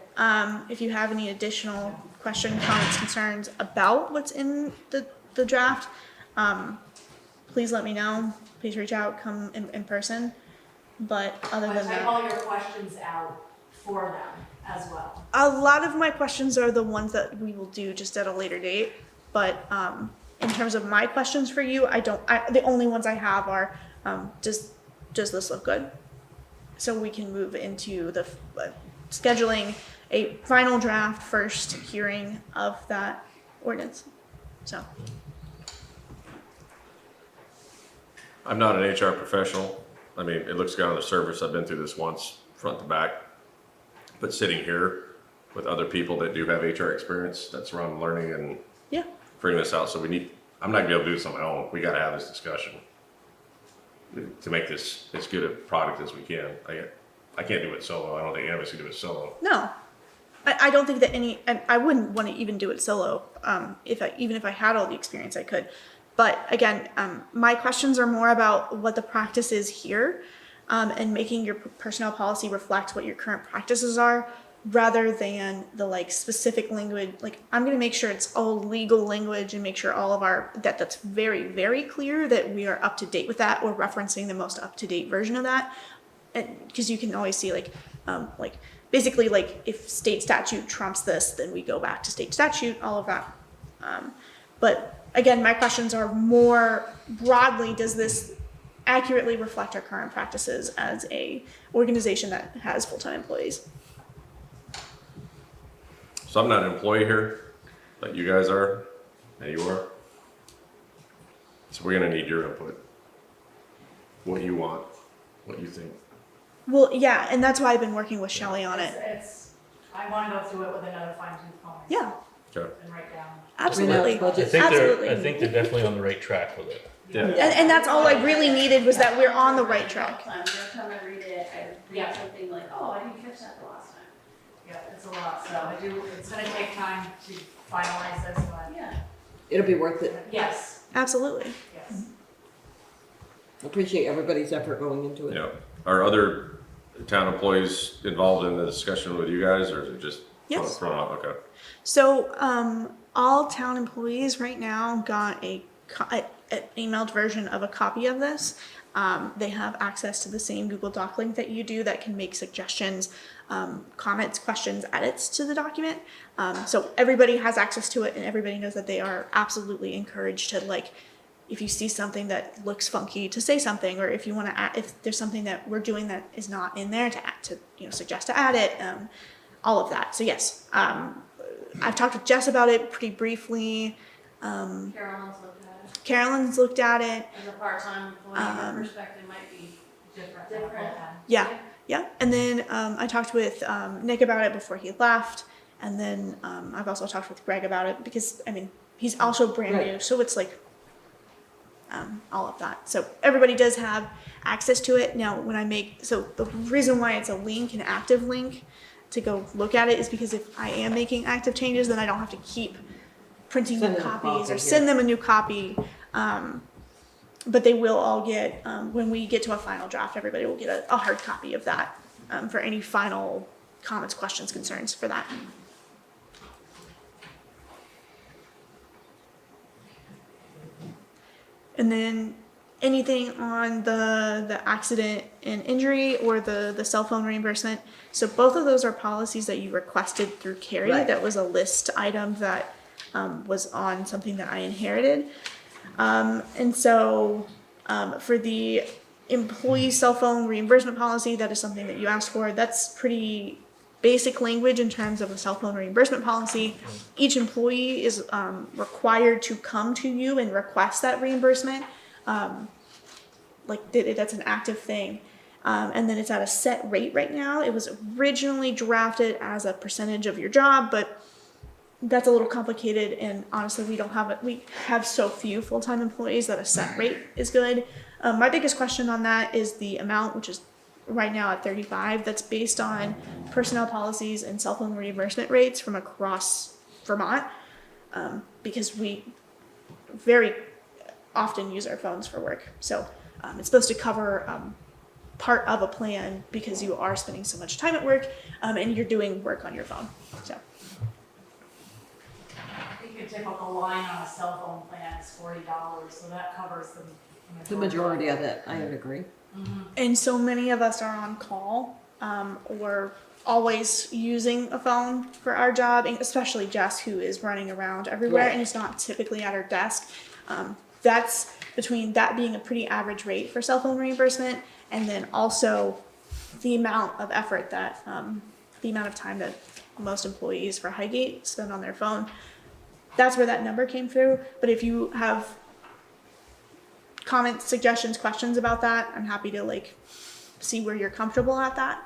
Speaker 5: If you have any additional questions, comments, concerns about what's in the draft, please let me know. Please reach out, come in person. But other
Speaker 10: But
Speaker 5: than
Speaker 10: type
Speaker 5: that,
Speaker 10: all your questions out for them as well.
Speaker 5: a lot of my questions are the ones that we will do just at a later date. But in terms of my questions for you, the only ones I have are, does this look good? So we can move into the scheduling a final draft first hearing of that ordinance. So,
Speaker 8: I'm not an HR professional. I mean, it looks good on the surface. I've been through this once, front to back. But sitting here with other people that do have HR experience, that's where I'm learning and
Speaker 5: yeah.
Speaker 8: figuring this out. So I'm not gonna be able to do this on my own. We gotta have this discussion to make this as good a product as we can. I can't do it solo. I don't think any of us can do it solo.
Speaker 5: No, I don't think that I wouldn't want to even do it solo. Even if I had all the experience, I could. But again, my questions are more about what the practice is here, and making your personnel policy reflect what your current practices are, rather than the specific language. I'm going to make sure it's all legal language and make sure all of that's very, very clear that we are up to date with that, or referencing the most up to date version of that. Because you can always see basically if state statute trumps this, then we go back to state statute, all of that. But again, my questions are more broadly, does this accurately reflect our current practices as a organization that has full-time employees?
Speaker 8: So I'm not an employee here, like you guys are, and you are. So we're gonna need your input. What you want, what you think.
Speaker 5: Well, yeah, and that's why I've been working with Shelley on it.
Speaker 10: I want to go through it with another fine-tooth comb.
Speaker 5: Yeah,
Speaker 8: Okay.
Speaker 10: And write down.
Speaker 5: absolutely.
Speaker 2: Budget.
Speaker 5: Absolutely.
Speaker 1: I think they're definitely on the right track with it.
Speaker 8: Yeah.
Speaker 5: And that's all I really needed, was that we're on the right track.
Speaker 7: Every time I read it, I read something like, oh, I didn't catch that the last time.
Speaker 10: Yeah, it's a lot, so it's gonna take time to finalize this, but
Speaker 7: Yeah.
Speaker 2: it'll be worth it.
Speaker 10: yes,
Speaker 5: Absolutely.
Speaker 10: yes.
Speaker 2: Appreciate everybody's effort going into it.
Speaker 8: Yeah. Are other town employees involved in the discussion with you guys, or is it just
Speaker 5: Yes.
Speaker 8: thrown out? Okay.
Speaker 5: So, all town employees right now got an emailed version of a copy of this. They have access to the same Google Doc link that you do that can make suggestions, comments, questions, edits to the document. So everybody has access to it, and everybody knows that they are absolutely encouraged to, if you see something that looks funky, to say something, or if you want to add, if there's something that we're doing that is not in there, to suggest to add it, all of that. So yes, I've talked with Jess about it pretty briefly.
Speaker 7: Carolyn's looked at it.
Speaker 5: Carolyn's looked at it.
Speaker 7: As a part-time employee, her perspective might be
Speaker 4: Different.
Speaker 7: different.
Speaker 5: Yeah. And then I talked with Nick about it before he left. And then I've also talked with Greg about it because, I mean, he's also brand new.
Speaker 2: Right.
Speaker 5: So it's like all of that. So everybody does have access to it. Now, so the reason why it's a link, an active link to go look at it is because if I am making active changes, then I don't have to keep printing
Speaker 2: Send
Speaker 5: new
Speaker 2: them a
Speaker 5: copies
Speaker 2: copy,
Speaker 5: or send them a new copy. But they will all get, when we get to a final draft, everybody will get a hard copy of that for any final comments, questions, concerns for that. And then anything on the accident and injury or the cell phone reimbursement. So both of those are policies that you requested through Carrie.
Speaker 2: Right.
Speaker 5: That was a list item that was on something that I inherited. And so for the employee cell phone reimbursement policy, that is something that you asked for. That's pretty basic language in terms of a cell phone reimbursement policy. Each employee is required to come to you and request that reimbursement. That's an active thing. And then it's at a set rate right now. It was originally drafted as a percentage of your job, but that's a little complicated, and honestly, we have so few full-time employees that a set rate is good. My biggest question on that is the amount, which is right now at 35. That's based on personnel policies and cell phone reimbursement rates from across Vermont, because we very often use our phones for work. So it's supposed to cover part of a plan because you are spending so much time at work and you're doing work on your phone. So.
Speaker 10: I think a typical line on a cell phone plan is $40, so that covers
Speaker 2: The majority of it, I would agree.
Speaker 5: And so many of us are on call or always using a phone for our job, and especially Jess, who is running around everywhere
Speaker 2: Right.
Speaker 5: and is not typically at her desk. That's between that being a pretty average rate for cell phone reimbursement, and then also the amount of effort that, the amount of time that most employees for Highgate spend on their phone. That's where that number came through. But if you have comments, suggestions, questions about that, I'm happy to see where you're comfortable at that.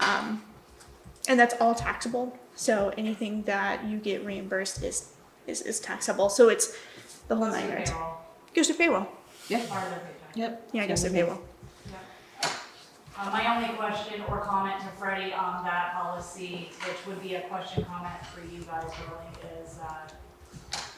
Speaker 5: And that's all taxable. So anything that you get reimbursed is taxable. So it's the whole 9 yards. Goes to payroll.
Speaker 2: Yeah.
Speaker 10: Part of their paycheck.
Speaker 2: Yep.
Speaker 5: Yeah, it goes to payroll.
Speaker 10: My only question or comment to Freddie on that policy, which would be a question comment for you guys really, is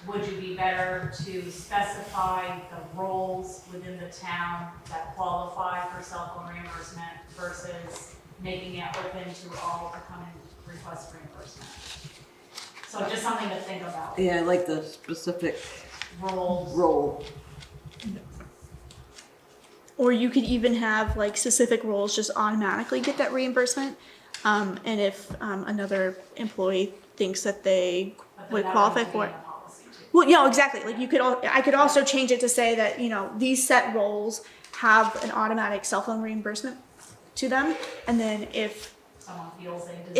Speaker 10: would you be better to specify the roles within the town that qualify for cell phone reimbursement versus making it open to all to come and request reimbursement? So just something to think about.
Speaker 2: Yeah, I like the specific
Speaker 10: Roles.
Speaker 2: role.
Speaker 5: Or you could even have specific roles just automatically get that reimbursement. And if another employee thinks that they
Speaker 10: But then
Speaker 5: would
Speaker 10: that
Speaker 5: qualify
Speaker 10: would be
Speaker 5: for
Speaker 10: in
Speaker 5: it.
Speaker 10: the policy too.
Speaker 5: Well, yeah, exactly. I could also change it to say that, these set roles have an automatic cell phone reimbursement to them. And then if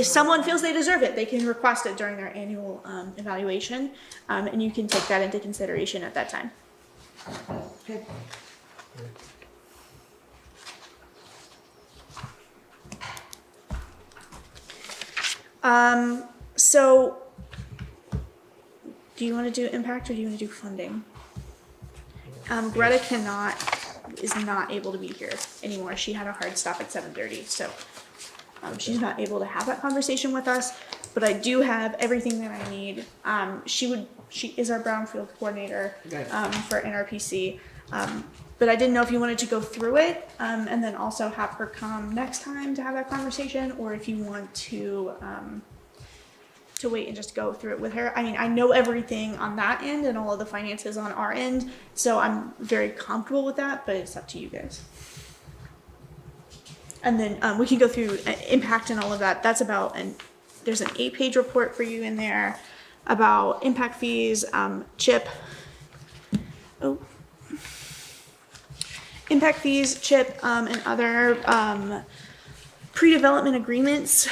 Speaker 5: someone feels they deserve it, they can request it during their annual evaluation. And you can take that into consideration at that time.
Speaker 2: Okay.
Speaker 5: So do you want to do impact or do you want to do funding? Greta is not able to be here anymore. She had a hard stop at 7:30, so she's not able to have that conversation with us, but I do have everything that I need. She is our brownfield coordinator for NRPC, but I didn't know if you wanted to go through it and then also have her come next time to have that conversation, or if you want to wait and just go through it with her. I mean, I know everything on that end and all of the finances on our end, so I'm very comfortable with that, but it's up to you guys. And then we can go through impact and all of that. That's about, there's an 8-page report for you in there about impact fees, CHIP. Impact fees, CHIP, and other pre-development agreements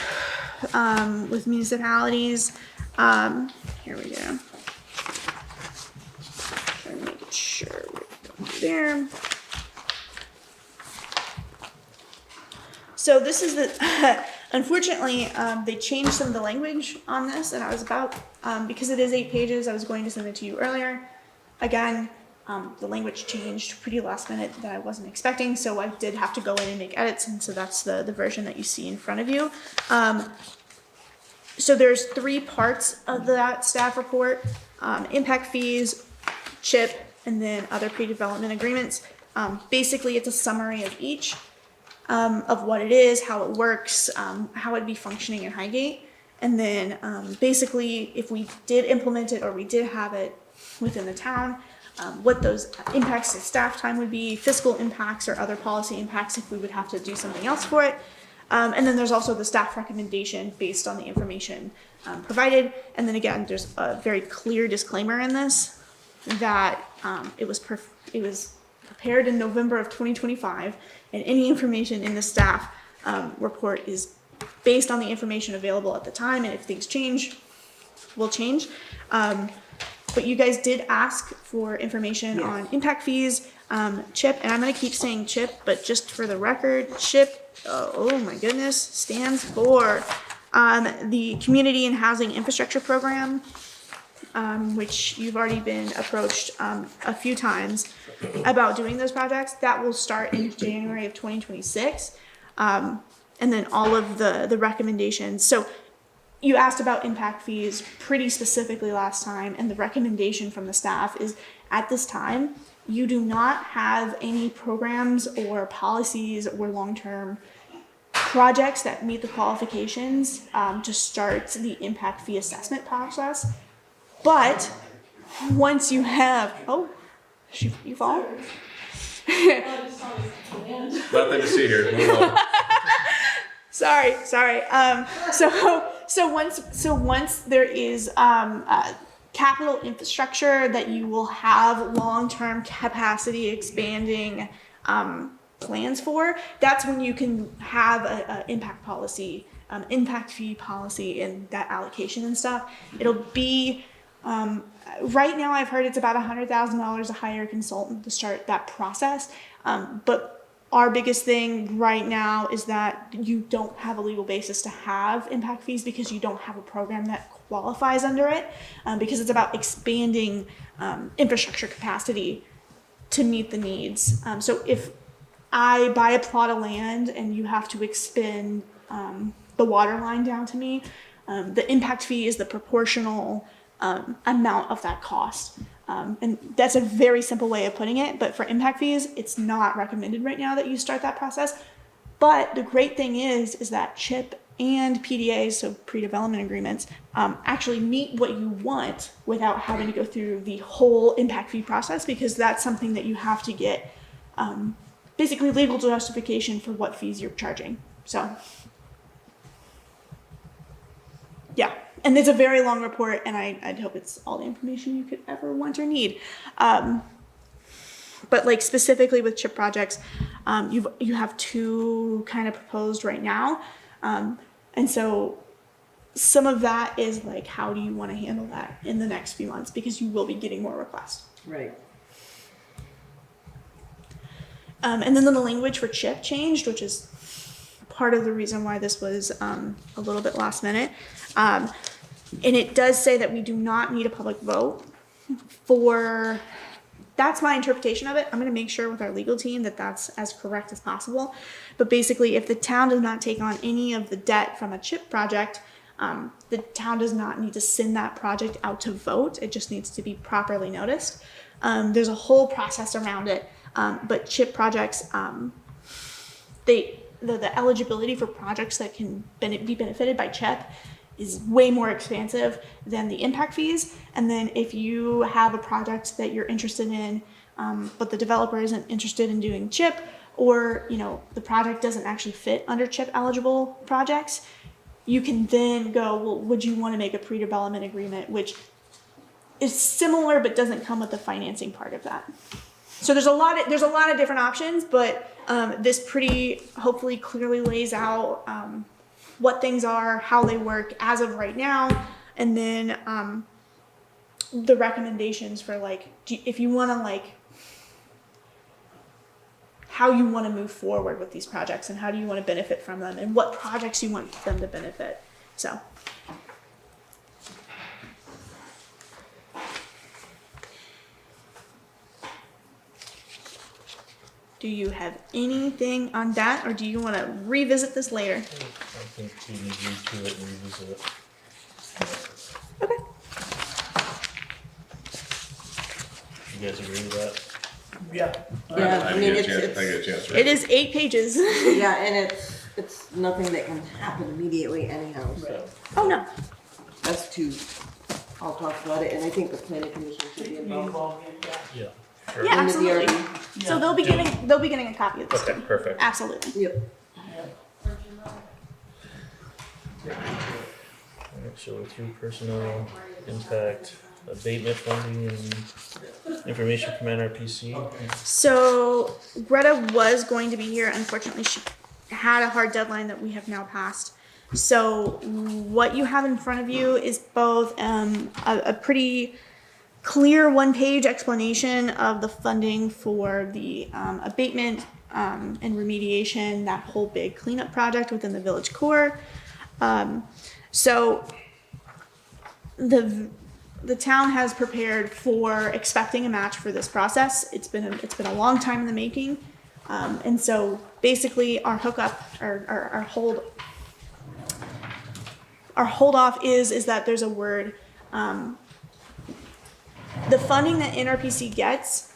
Speaker 5: with municipalities, Here we go. Trying to make sure we're going through there. So this is the, unfortunately, they changed some of the language on this, and I was about, because it is 8 pages, I was going to send it to you earlier. Again, the language changed pretty last minute that I wasn't expecting, so I did have to go in and make edits, and so that's the version that you see in front of you. So there's 3 parts of that staff report: impact fees, CHIP, and then other pre-development agreements. Basically, it's a summary of each. Of what it is, how it works, how it'd be functioning in Highgate. And then basically, if we did implement it or we did have it within the town, what those impacts to staff time would be, fiscal impacts or other policy impacts if we would have to do something else for it. And then there's also the staff recommendation based on the information provided. And then again, there's a very clear disclaimer in this that it was prepared in November of 2025, and any information in the staff report is based on the information available at the time, and if things change, will change. But you guys did ask for information on impact fees, CHIP, and I'm going to keep saying CHIP, but just for the record, CHIP, oh my goodness, stands for the Community and Housing Infrastructure Program, which you've already been approached a few times about doing those projects. That will start in January of 2026. And then all of the recommendations. So you asked about impact fees pretty specifically last time, and the recommendation from the staff is at this time, you do not have any programs or policies or long-term projects that meet the qualifications to start the impact fee assessment process. But once you have, oh, you fall?
Speaker 8: Nothing to see here. Move on.
Speaker 5: Sorry. So once there is capital infrastructure that you will have long-term capacity expanding plans for, that's when you can have a impact policy, impact fee policy, and that allocation and stuff. It'll be right now I've heard it's about $100,000 to hire a consultant to start that process. But our biggest thing right now is that you don't have a legal basis to have impact fees because you don't have a program that qualifies under it, because it's about expanding infrastructure capacity to meet the needs. So if I buy a plot of land and you have to expend the water line down to me, the impact fee is the proportional amount of that cost. And that's a very simple way of putting it, but for impact fees, it's not recommended right now that you start that process. But the great thing is that CHIP and PDAs, so pre-development agreements, actually meet what you want without having to go through the whole impact fee process, because that's something that you have to get basically legal justification for what fees you're charging. So, yeah. And it's a very long report, and I'd hope it's all the information you could ever want or need. But like specifically with CHIP projects, you have 2 kind of proposed right now. And so some of that is like, how do you want to handle that in the next few months? Because you will be getting more requests.
Speaker 2: Right.
Speaker 5: And then the language for CHIP changed, which is part of the reason why this was a little bit last minute. And it does say that we do not need a public vote for, that's my interpretation of it. I'm going to make sure with our legal team that that's as correct as possible. But basically, if the town does not take on any of the debt from a CHIP project, the town does not need to send that project out to vote. It just needs to be properly noticed. There's a whole process around it. But CHIP projects, the eligibility for projects that can be benefited by CHIP is way more expansive than the impact fees. And then if you have a project that you're interested in, but the developer isn't interested in doing CHIP, or the project doesn't actually fit under CHIP eligible projects, you can then go, well, would you want to make a pre-development agreement, which is similar but doesn't come with the financing part of that. So there's a lot of different options, but this pretty hopefully clearly lays out what things are, how they work as of right now, and then the recommendations for like if you want to like how you want to move forward with these projects and how do you want to benefit from them and what projects you want them to benefit. So. Do you have anything on that, or do you want to revisit this later?
Speaker 1: I think we need to read through it and revisit it.
Speaker 5: Okay.
Speaker 1: You guys agree with that?
Speaker 3: Yeah.
Speaker 2: Yeah, I mean,
Speaker 8: I
Speaker 2: it's,
Speaker 8: get a chance to read
Speaker 5: It is 8 pages.
Speaker 2: yeah, and it's nothing that can happen immediately anyhow, so
Speaker 5: Oh no.
Speaker 2: that's to, I'll talk about it, and I think the planning commission should be involved.
Speaker 1: Yeah. Sure.
Speaker 5: Yeah,
Speaker 2: And the
Speaker 5: absolutely.
Speaker 2: DRB.
Speaker 5: So they'll be getting a copy of this
Speaker 1: Okay,
Speaker 5: too.
Speaker 1: perfect.
Speaker 5: Absolutely.
Speaker 2: Yep.
Speaker 1: Alright, so we're through personnel, impact, abatement funding, and information from NRPC.
Speaker 5: So Greta was going to be here. Unfortunately, she had a hard deadline that we have now passed. So what you have in front of you is both a pretty clear one-page explanation of the funding for the abatement and remediation, that whole big cleanup project within the village core. So the town has prepared for expecting a match for this process. It's been a long time in the making, and so basically our hookup, our hold off is that there's a word. The funding that NRPC gets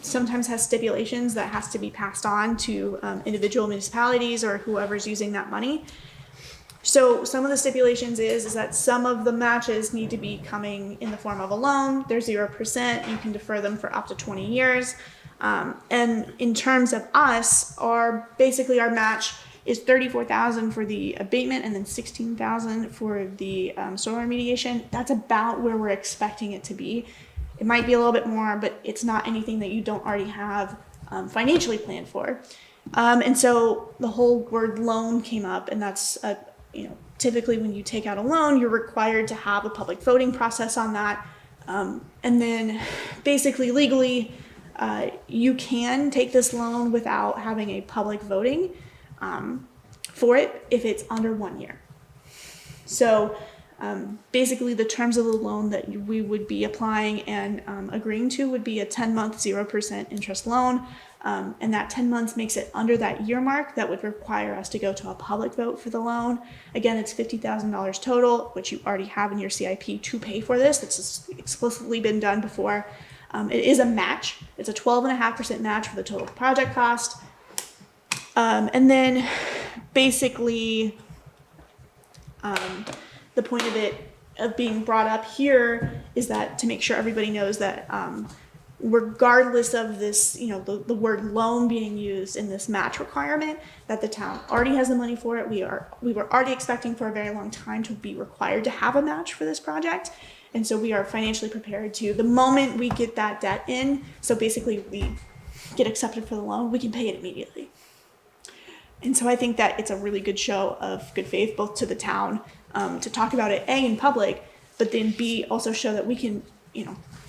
Speaker 5: sometimes has stipulations that has to be passed on to individual municipalities or whoever's using that money. So some of the stipulations is that some of the matches need to be coming in the form of a loan. They're 0%. You can defer them for up to 20 years. And in terms of us, our match is $34,000 for the abatement and then $16,000 for the soil remediation. That's about where we're expecting it to be. It might be a little bit more, but it's not anything that you don't already have financially planned for. And so the whole word loan came up, and that's typically when you take out a loan, you're required to have a public voting process on that. And then basically legally, you can take this loan without having a public voting for it if it's under 1 year. So basically the terms of the loan that we would be applying and agreeing to would be a 10-month 0% interest loan. And that 10 months makes it under that year mark that would require us to go to a public vote for the loan. Again, it's $50,000 total, which you already have in your CIP to pay for this. That's explicitly been done before. It is a match. It's a 12.5% match for the total project cost. And then basically the point of being brought up here is that to make sure everybody knows that regardless of this, the word loan being used in this match requirement, that the town already has the money for it. We were already expecting for a very long time to be required to have a match for this project. And so we are financially prepared to, the moment we get that debt in, so basically we get accepted for the loan, we can pay it immediately. And so I think that it's a really good show of good faith, both to the town, to talk about it, A, in public, but then B, also show that we can,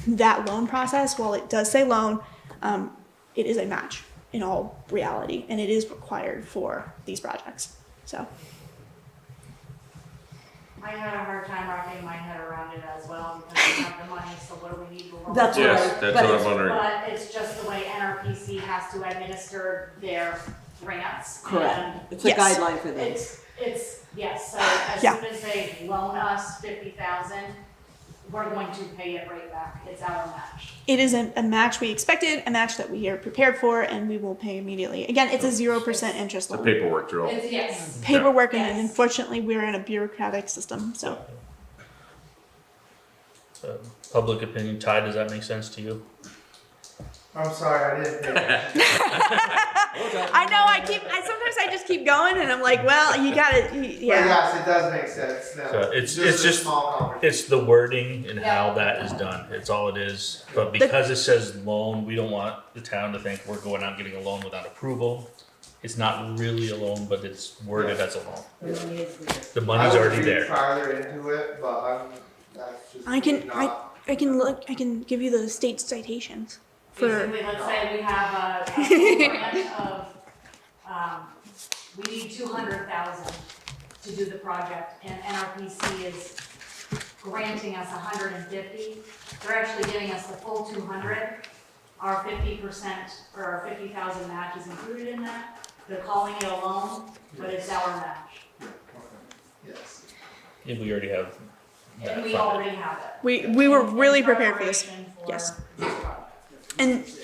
Speaker 5: that loan process, while it does say loan, it is a match in all reality, and it is required for these projects. So.
Speaker 10: I had a hard time wrapping my head around it as well because we have the money, so what do we need to loan?
Speaker 2: That's what
Speaker 8: Yes, that's what I'm wondering.
Speaker 10: But it's just the way NRPC has to administer their grants.
Speaker 2: Correct.
Speaker 10: And
Speaker 2: It's a
Speaker 5: Yes.
Speaker 2: guideline for this.
Speaker 10: yes, so as
Speaker 5: Yeah.
Speaker 10: soon as they loan us $50,000, we're going to pay it right back. It's our match.
Speaker 5: It is a match we expected, a match that we are prepared for, and we will pay immediately. Again, it's a 0% interest
Speaker 8: The
Speaker 5: loan.
Speaker 8: paperwork drill.
Speaker 10: It's, yes.
Speaker 5: Paperwork, and
Speaker 10: Yes.
Speaker 5: unfortunately, we're in a bureaucratic system. So,
Speaker 1: Public opinion, Ty, does that make sense to you?
Speaker 6: I'm sorry, I didn't pay attention.
Speaker 5: I know sometimes I just keep going, and I'm like, well, you gotta,
Speaker 6: But
Speaker 5: yeah.
Speaker 6: yes, it does make sense. No,
Speaker 1: So it's
Speaker 6: a
Speaker 1: just-
Speaker 6: small conversation.
Speaker 1: It's the wording and how that is done. It's all it is. But because it says loan, we don't want the town to think we're going out and getting a loan without approval. it's not really a loan, but it's worded as a loan.
Speaker 4: The money is there.
Speaker 1: The money's
Speaker 6: I would
Speaker 1: already
Speaker 6: read
Speaker 1: there.
Speaker 6: farther into it, but that's just
Speaker 5: I can-
Speaker 6: me not.
Speaker 5: I can give you the state citations for,
Speaker 10: Basically, let's say we have a grant of, we need 200,000 to do the project, and NRPC is granting us 150. They're actually giving us the full 200. Our 50% or our 50,000 match is included in that. They're calling it a loan, but it's our match.
Speaker 6: Okay. Yes.
Speaker 1: Yeah, we already have that
Speaker 10: And we
Speaker 1: funded.
Speaker 10: already have it.
Speaker 5: we were
Speaker 10: In
Speaker 5: really prepared for this.
Speaker 10: preparation for
Speaker 5: Yes.
Speaker 10: this project.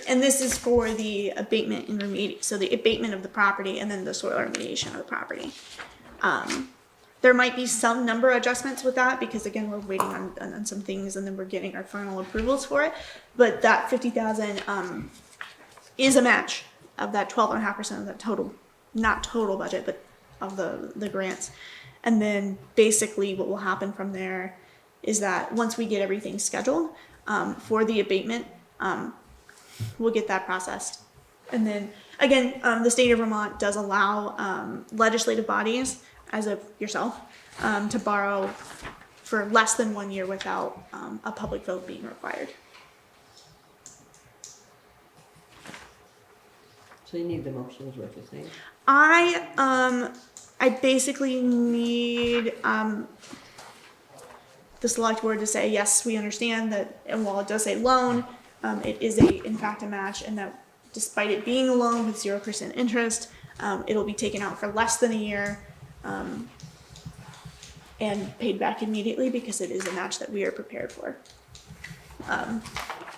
Speaker 5: And this is for the abatement and remediation, so the abatement of the property and then the soil remediation of the property. There might be some number adjustments with that because again, we're waiting on some things and then we're getting our final approvals for it. But that 50,000 is a match of that 12.5% of the total, not total budget, but of the grants. And then basically what will happen from there is that once we get everything scheduled for the abatement, we'll get that processed. And then again, the state of Vermont does allow legislative bodies, as of yourself, to borrow for less than 1 year without a public vote being required.
Speaker 2: So you need the motion is what you're saying?
Speaker 5: I basically need the select board to say, yes, we understand that, and while it does say loan, it is in fact a match, and that despite it being a loan with 0% interest, it'll be taken out for less than a year, and paid back immediately because it is a match that we are prepared for.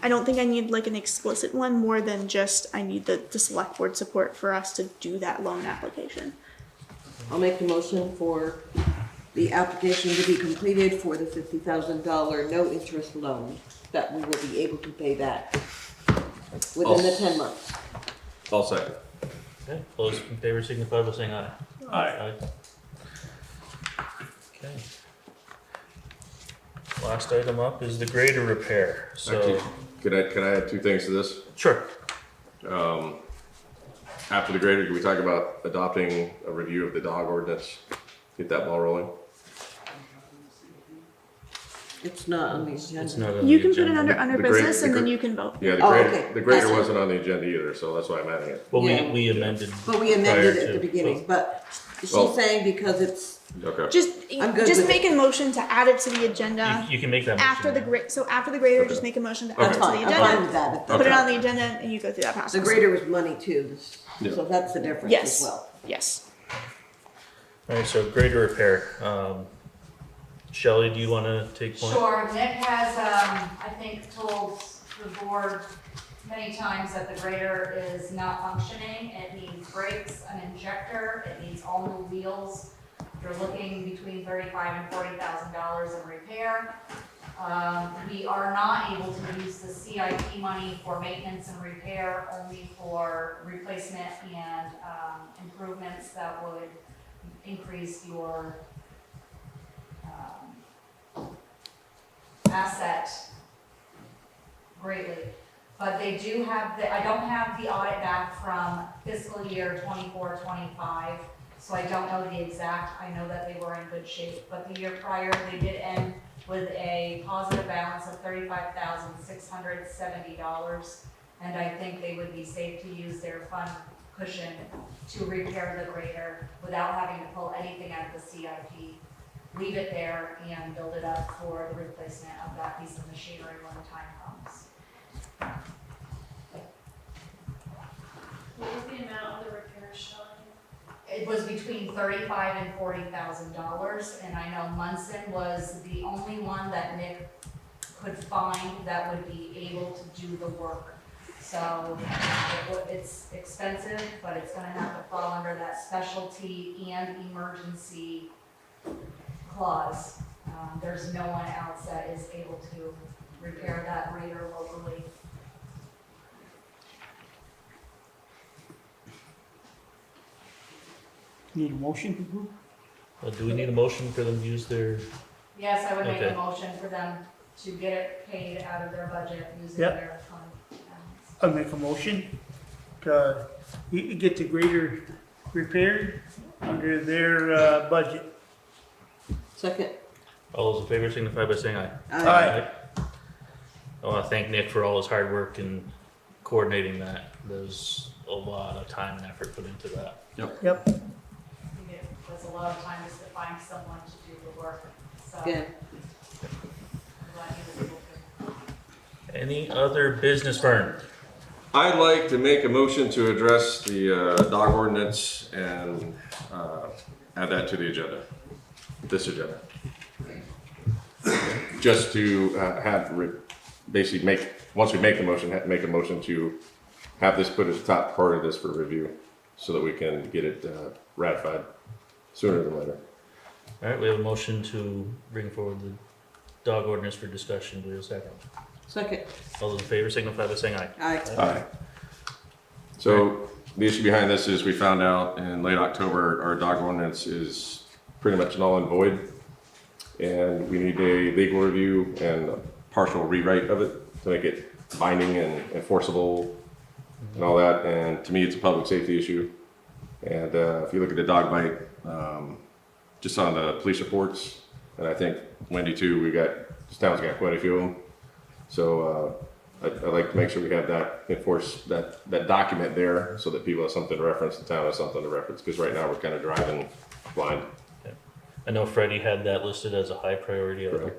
Speaker 5: I don't think I need like an explicit one more than just I need the select board support for us to do that loan application.
Speaker 2: I'll make the motion for the application to be completed for the $50,000 no interest loan that we will be able to pay back within the 10 months.
Speaker 8: I'll second.
Speaker 1: Okay, all those in favor signify by saying aye.
Speaker 3: Aye.
Speaker 1: Okay. Last item up is the grader repair,
Speaker 8: Actually,
Speaker 1: so.
Speaker 8: could I add two things to this?
Speaker 1: Sure.
Speaker 8: After the grader, can we talk about adopting a review of the dog ordinance? Get that ball rolling?
Speaker 2: It's not on the agenda.
Speaker 1: It's not on
Speaker 5: You
Speaker 1: the
Speaker 5: can put it
Speaker 1: agenda.
Speaker 5: under
Speaker 8: The grade-
Speaker 5: business
Speaker 8: the
Speaker 5: and then
Speaker 8: grade-
Speaker 5: you can vote.
Speaker 8: Yeah,
Speaker 2: Oh, okay.
Speaker 8: the grader
Speaker 2: That's-
Speaker 8: wasn't on the agenda either, so that's why I'm adding it.
Speaker 1: Well,
Speaker 2: Yeah.
Speaker 1: we amended.
Speaker 2: But we amended
Speaker 1: prior
Speaker 2: it at the
Speaker 1: to-
Speaker 2: beginning, but she's
Speaker 8: Well-
Speaker 2: saying because it's,
Speaker 8: Okay.
Speaker 2: I'm good
Speaker 5: Just
Speaker 2: with
Speaker 5: make a motion to add it to the agenda
Speaker 1: You can make that motion.
Speaker 5: after the after the grader, just
Speaker 8: Okay.
Speaker 5: make a motion to add
Speaker 2: that's
Speaker 5: it to
Speaker 2: fine,
Speaker 5: the
Speaker 2: I'm fine
Speaker 5: agenda.
Speaker 2: with that.
Speaker 5: Put it
Speaker 8: Okay.
Speaker 5: on the agenda and you go through that process.
Speaker 2: The grader was money too,
Speaker 8: Yeah.
Speaker 2: so that's the difference
Speaker 5: Yes.
Speaker 2: as well.
Speaker 5: Yes.
Speaker 1: Alright, so grader repair, Shelley, do you wanna take point?
Speaker 10: Sure, Nick has, I think, told the board many times that the grader is not functioning. It needs brakes, an injector, it needs all new wheels. You're looking between $35,000 and $40,000 in repair. We are not able to use the CIP money for maintenance and repair, only for replacement and improvements that would increase your asset greatly. But they do have, I don't have the audit back from fiscal year 24-25, so I don't know the exact, I know that they were in good shape. But the year prior, they did end with a positive balance of $35,670. And I think they would be safe to use their fund cushion to repair the grader without having to pull anything out of the CIP. Leave it there and build it up for the replacement of that piece of machinery when the time comes.
Speaker 7: What was the amount of the repair, Shelley?
Speaker 10: It was between $35,000 and $40,000, and I know Munson was the only one that Nick could find that would be able to do the work. So it's expensive, but it's gonna have to fall under that specialty and emergency clause. There's no one else that is able to repair that grader locally.
Speaker 3: Need a motion to approve?
Speaker 1: Do we need a motion for them to use their,
Speaker 10: Yes, I would make
Speaker 1: Okay.
Speaker 10: a motion for them to get it paid out of their budget using
Speaker 3: Yep.
Speaker 10: their fund balance.
Speaker 3: I'll make a motion to get the grader prepared under their, budget.
Speaker 2: Second.
Speaker 1: All those in favor signify by saying aye.
Speaker 3: Aye.
Speaker 1: I want to thank Nick for all his hard work in coordinating that. There's a lot of time and effort put into that.
Speaker 3: Yep.
Speaker 10: I think it was a lot of time just to find someone to do the work, so.
Speaker 2: Good.
Speaker 10: I'm glad he was able to.
Speaker 1: Any other business, Vern?
Speaker 8: I'd like to make a motion to address the dog ordinance and add that to the agenda, this agenda. Just to basically once we make the motion, make a motion to have this put as the top part of this for review so that we can get it ratified sooner than later.
Speaker 1: All right, we have a motion to bring forward the dog ordinance for discussion. Do we have a second?
Speaker 2: Second.
Speaker 1: All those in favor signify by saying aye.
Speaker 2: Aye.
Speaker 8: Aye. So the issue behind this is we found out in late October, our dog ordinance is pretty much null and void. And we need a legal review and a partial rewrite of it to make it binding and enforceable and all that. And to me, it's a public safety issue. And if you look at the dog bite, just on the police reports, and I think Wendy too, this town's got quite a few of them. So I'd like to make sure we have that enforced, that document there so that people have something to reference, the town has something to reference, because right now we're kind of driving blind.
Speaker 1: Okay. I know Freddie had that listed as a high priority.
Speaker 8: Right.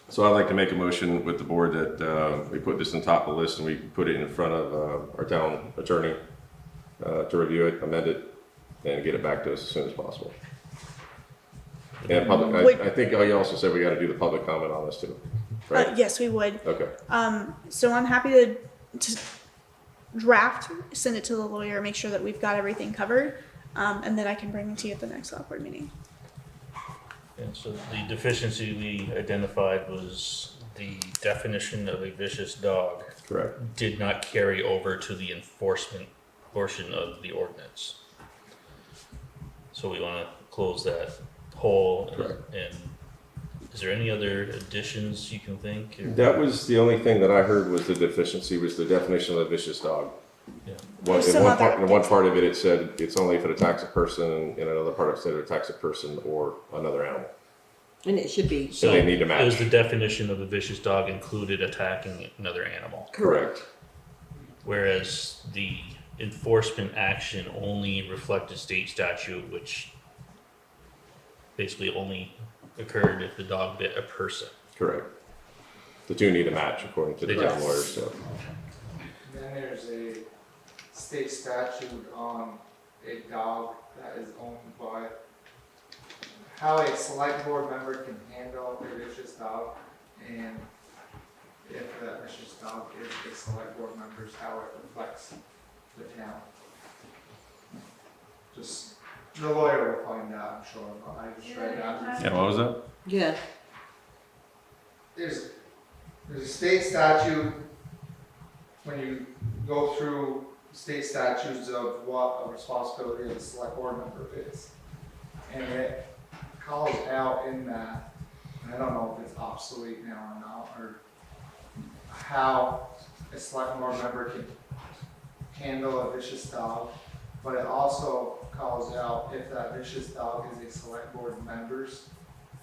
Speaker 8: So I'd like to make a motion with the board that we put this on top of the list and we put it in front of our town attorney to review it, amend it, and get it back to us as soon as possible. And public, I think you also said we got to do the public comment on this too, right?
Speaker 5: Yes, we would.
Speaker 8: Okay.
Speaker 5: So I'm happy to draft, send it to the lawyer, make sure that we've got everything covered, and then I can bring it to you at the next select board meeting.
Speaker 1: And so the deficiency we identified was the definition of a vicious dog
Speaker 8: Correct.
Speaker 1: did not carry over to the enforcement portion of the ordinance. So we want to close that hole. And is there any other additions you can think?
Speaker 8: That was the only thing that I heard was the deficiency was the definition of a vicious dog.
Speaker 1: Yeah.
Speaker 8: In one part of it, it said it's only if it attacks a person, and in another part it said it attacks a person or another animal.
Speaker 2: And it should be.
Speaker 8: So they need to match.
Speaker 1: Is the definition of a vicious dog included attacking another animal?
Speaker 8: Correct.
Speaker 1: Whereas the enforcement action only reflected state statute, which basically only occurred if the dog bit a person.
Speaker 8: Correct. The two need to match according to the town lawyer, so.
Speaker 6: Then there's a state statute on a dog that is owned by how a select board member can handle a vicious dog, and if that vicious dog is a select board member's, how it reflects the town. Just, the lawyer will find out, I'm sure, but I just read that.
Speaker 8: Yeah, what was that?
Speaker 2: Yeah.
Speaker 6: There's a state statute, when you go through state statutes of what a responsibility of a select board member is. And it calls out in that, and I don't know if it's obsolete now or not, or how a select board member can handle a vicious dog, but it also calls out if that vicious dog is a select board member's,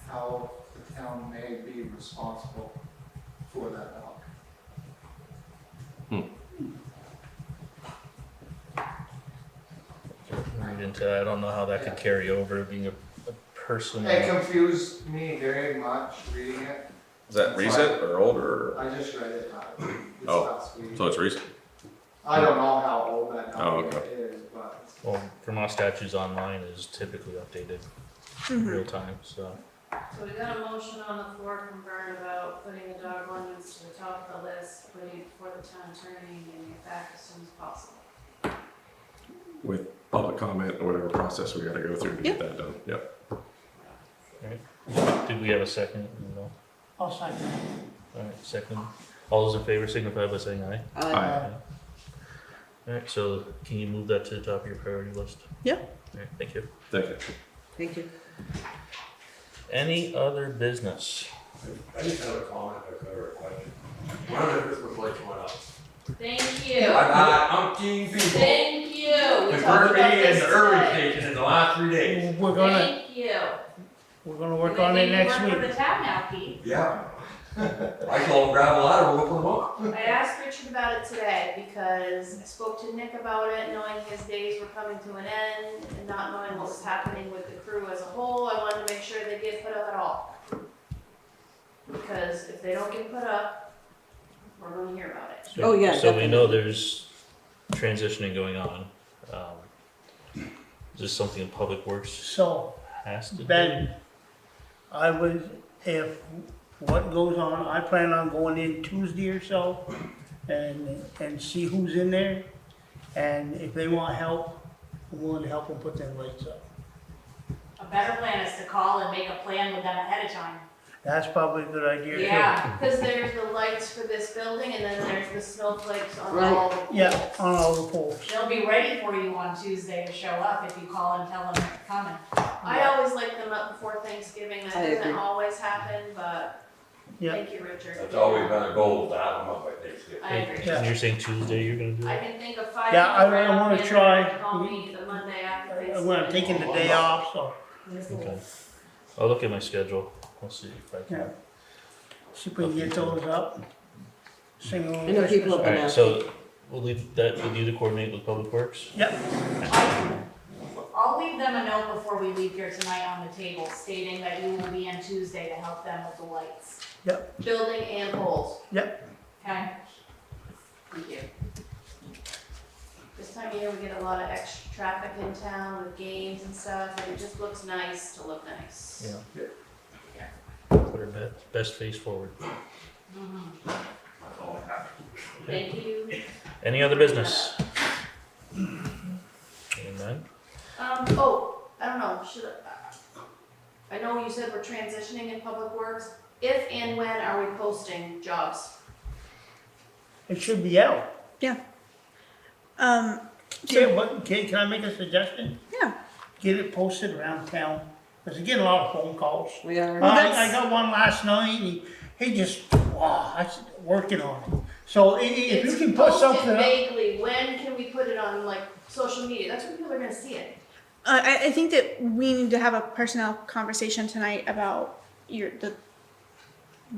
Speaker 6: how the town may be responsible for that dog.
Speaker 1: Read into that. I don't know how that could carry over being a person.
Speaker 6: It confused me very much reading it.
Speaker 8: Is that recent or older?
Speaker 6: I just read it this
Speaker 8: Oh,
Speaker 6: last week.
Speaker 8: So it's recent?
Speaker 6: I don't know how old that
Speaker 8: Oh,
Speaker 6: document
Speaker 8: okay.
Speaker 6: is, but
Speaker 1: Well, Vermont statutes online is typically updated real time, so.
Speaker 7: So we got a motion on the floor from Vern about putting the dog ordinance to the top of the list, putting it before the town attorney and getting it back as soon as possible.
Speaker 8: With public comment or whatever process we gotta go through to get that done, yep.
Speaker 1: Did we have a second? No.
Speaker 3: I'll second.
Speaker 1: Alright, second. All those in favor signify by saying aye.
Speaker 8: Aye.
Speaker 1: Alright, so can you move that to the top of your priority list?
Speaker 5: Yeah.
Speaker 1: Alright, thank you.
Speaker 8: Thank you.
Speaker 2: Thank you.
Speaker 1: Any other business?
Speaker 12: I just have a comment or a question. One of the Christmas lights went up.
Speaker 7: Thank you.
Speaker 12: I got umpteen people.
Speaker 7: Thank you. you. We
Speaker 12: The
Speaker 7: talked
Speaker 12: Kirby
Speaker 7: about
Speaker 12: and
Speaker 7: this
Speaker 12: the Irving
Speaker 7: today.
Speaker 12: station in the last 3 days.
Speaker 3: We're gonna,
Speaker 7: Thank you.
Speaker 3: work on it next
Speaker 10: You work for
Speaker 3: week.
Speaker 10: the town now, Pete.
Speaker 12: Yeah. I told him grab a ladder, we'll put them up.
Speaker 7: I asked Richard about it today because I spoke to Nick about it, knowing his days were coming to an end and not knowing what was happening with the crew as a whole. I wanted to make sure they get put up at all. Because if they don't get put up, we're gonna hear about it.
Speaker 2: Oh, yeah,
Speaker 1: So we know
Speaker 2: definitely.
Speaker 1: there's transitioning going on. Is this something Public Works
Speaker 3: So,
Speaker 1: has to do?
Speaker 3: Ben, I would, if what goes on, I plan on going in Tuesday or so and see who's in there. And if they want help, I'm willing to help them put their lights up.
Speaker 10: A better plan is to call and make a plan with them ahead of time.
Speaker 3: That's probably a good idea too.
Speaker 10: Yeah.
Speaker 7: Because there's the lights for this building and then there's the snowflakes on
Speaker 2: Right.
Speaker 7: all the poles.
Speaker 3: Yeah, on all the poles.
Speaker 10: They'll be ready for you on Tuesday to show up if you call and tell them they're coming.
Speaker 7: I always like them up before Thanksgiving. That
Speaker 2: I
Speaker 7: doesn't
Speaker 2: agree.
Speaker 7: always happen, but
Speaker 3: Yeah.
Speaker 7: thank you, Richard.
Speaker 12: It's always been a goal to have them up by Thanksgiving.
Speaker 7: I agree.
Speaker 3: Yeah.
Speaker 1: And you're saying Tuesday you're gonna do
Speaker 7: I
Speaker 1: it?
Speaker 7: can think of 5
Speaker 3: Yeah,
Speaker 7: people right
Speaker 3: I wanna
Speaker 7: offhand
Speaker 3: try.
Speaker 7: that call me the Monday after Thanksgiving.
Speaker 3: When I'm taking the day off, so,
Speaker 1: Okay. I'll look at my schedule. We'll see if I
Speaker 3: yeah.
Speaker 1: can.
Speaker 3: See if we can get those up. Sing
Speaker 2: I know people have been
Speaker 1: Alright,
Speaker 2: asking.
Speaker 1: so we'll leave that with you to coordinate with Public Works?
Speaker 3: Yep,
Speaker 10: I'll leave them a note before we leave here tonight on the table stating that you will be in Tuesday to help them with the lights.
Speaker 7: Building and poles.
Speaker 10: Okay?
Speaker 7: Thank you. This time of year, we get a lot of extra traffic in town with games and stuff, and it just looks nice to look nice.
Speaker 1: Yeah. Put her best face forward.
Speaker 7: Thank you.
Speaker 1: Any other business? Amen.
Speaker 7: Oh, I don't know, I know you said we're transitioning in Public Works. If and when are we posting jobs?
Speaker 3: it should be out. Can I make a suggestion?
Speaker 5: Yeah.
Speaker 3: Get it posted around town, because we're getting a lot of phone calls.
Speaker 2: We are.
Speaker 5: Well,
Speaker 3: I
Speaker 5: that's-
Speaker 3: got one last night, he just, wow, I said, working on it. So if you can put something
Speaker 7: It's
Speaker 3: up,
Speaker 7: posted vaguely, when can we put it on like social media? That's when people are gonna see it.
Speaker 5: I think that we need to have a personnel conversation tonight about the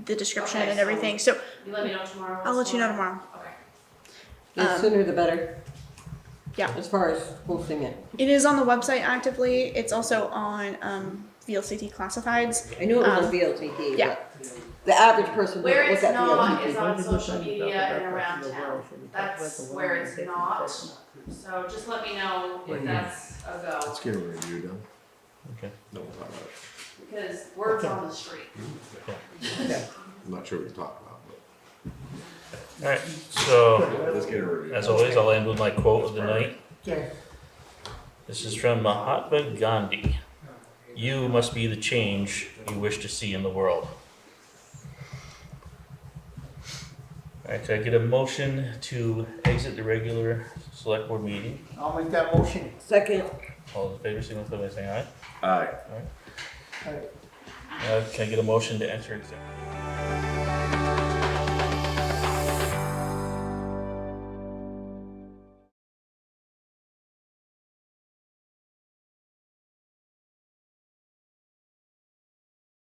Speaker 5: description
Speaker 7: Okay,
Speaker 5: and
Speaker 7: so-
Speaker 5: everything. So
Speaker 7: You let me know tomorrow.
Speaker 5: I'll
Speaker 7: what's
Speaker 5: let you know
Speaker 7: going on?
Speaker 5: tomorrow.
Speaker 7: Okay.
Speaker 2: The sooner the better.
Speaker 5: Yeah.
Speaker 2: As far as posting it.
Speaker 5: It is on the website actively. It's also on VLCT classifieds.
Speaker 2: I knew it was
Speaker 5: Um,
Speaker 2: on VLCT,
Speaker 5: yeah.
Speaker 2: but the average person
Speaker 7: Where
Speaker 2: wouldn't
Speaker 7: it's
Speaker 2: look at
Speaker 7: not
Speaker 2: VLCT.
Speaker 7: is on social media and around town. That's where it's not. So just let me know if that's a go,
Speaker 8: Let's get a review done.
Speaker 1: Okay.
Speaker 8: No, we'll talk about it.
Speaker 7: because word's on the street.
Speaker 8: I'm not sure what you're talking about,
Speaker 1: Alright, so
Speaker 8: but let's get a review.
Speaker 1: as always, I'll end with my quote of the night.
Speaker 3: okay,
Speaker 1: This is from Mahatma Gandhi. You must be the change you wish to see in the world. Alright, can I get a motion to exit the regular select board meeting?
Speaker 3: I'll make that motion.
Speaker 2: Second,
Speaker 1: All in favor, signify by saying aye.
Speaker 8: Aye.
Speaker 3: Alright.
Speaker 1: Can I get a motion to enter executive?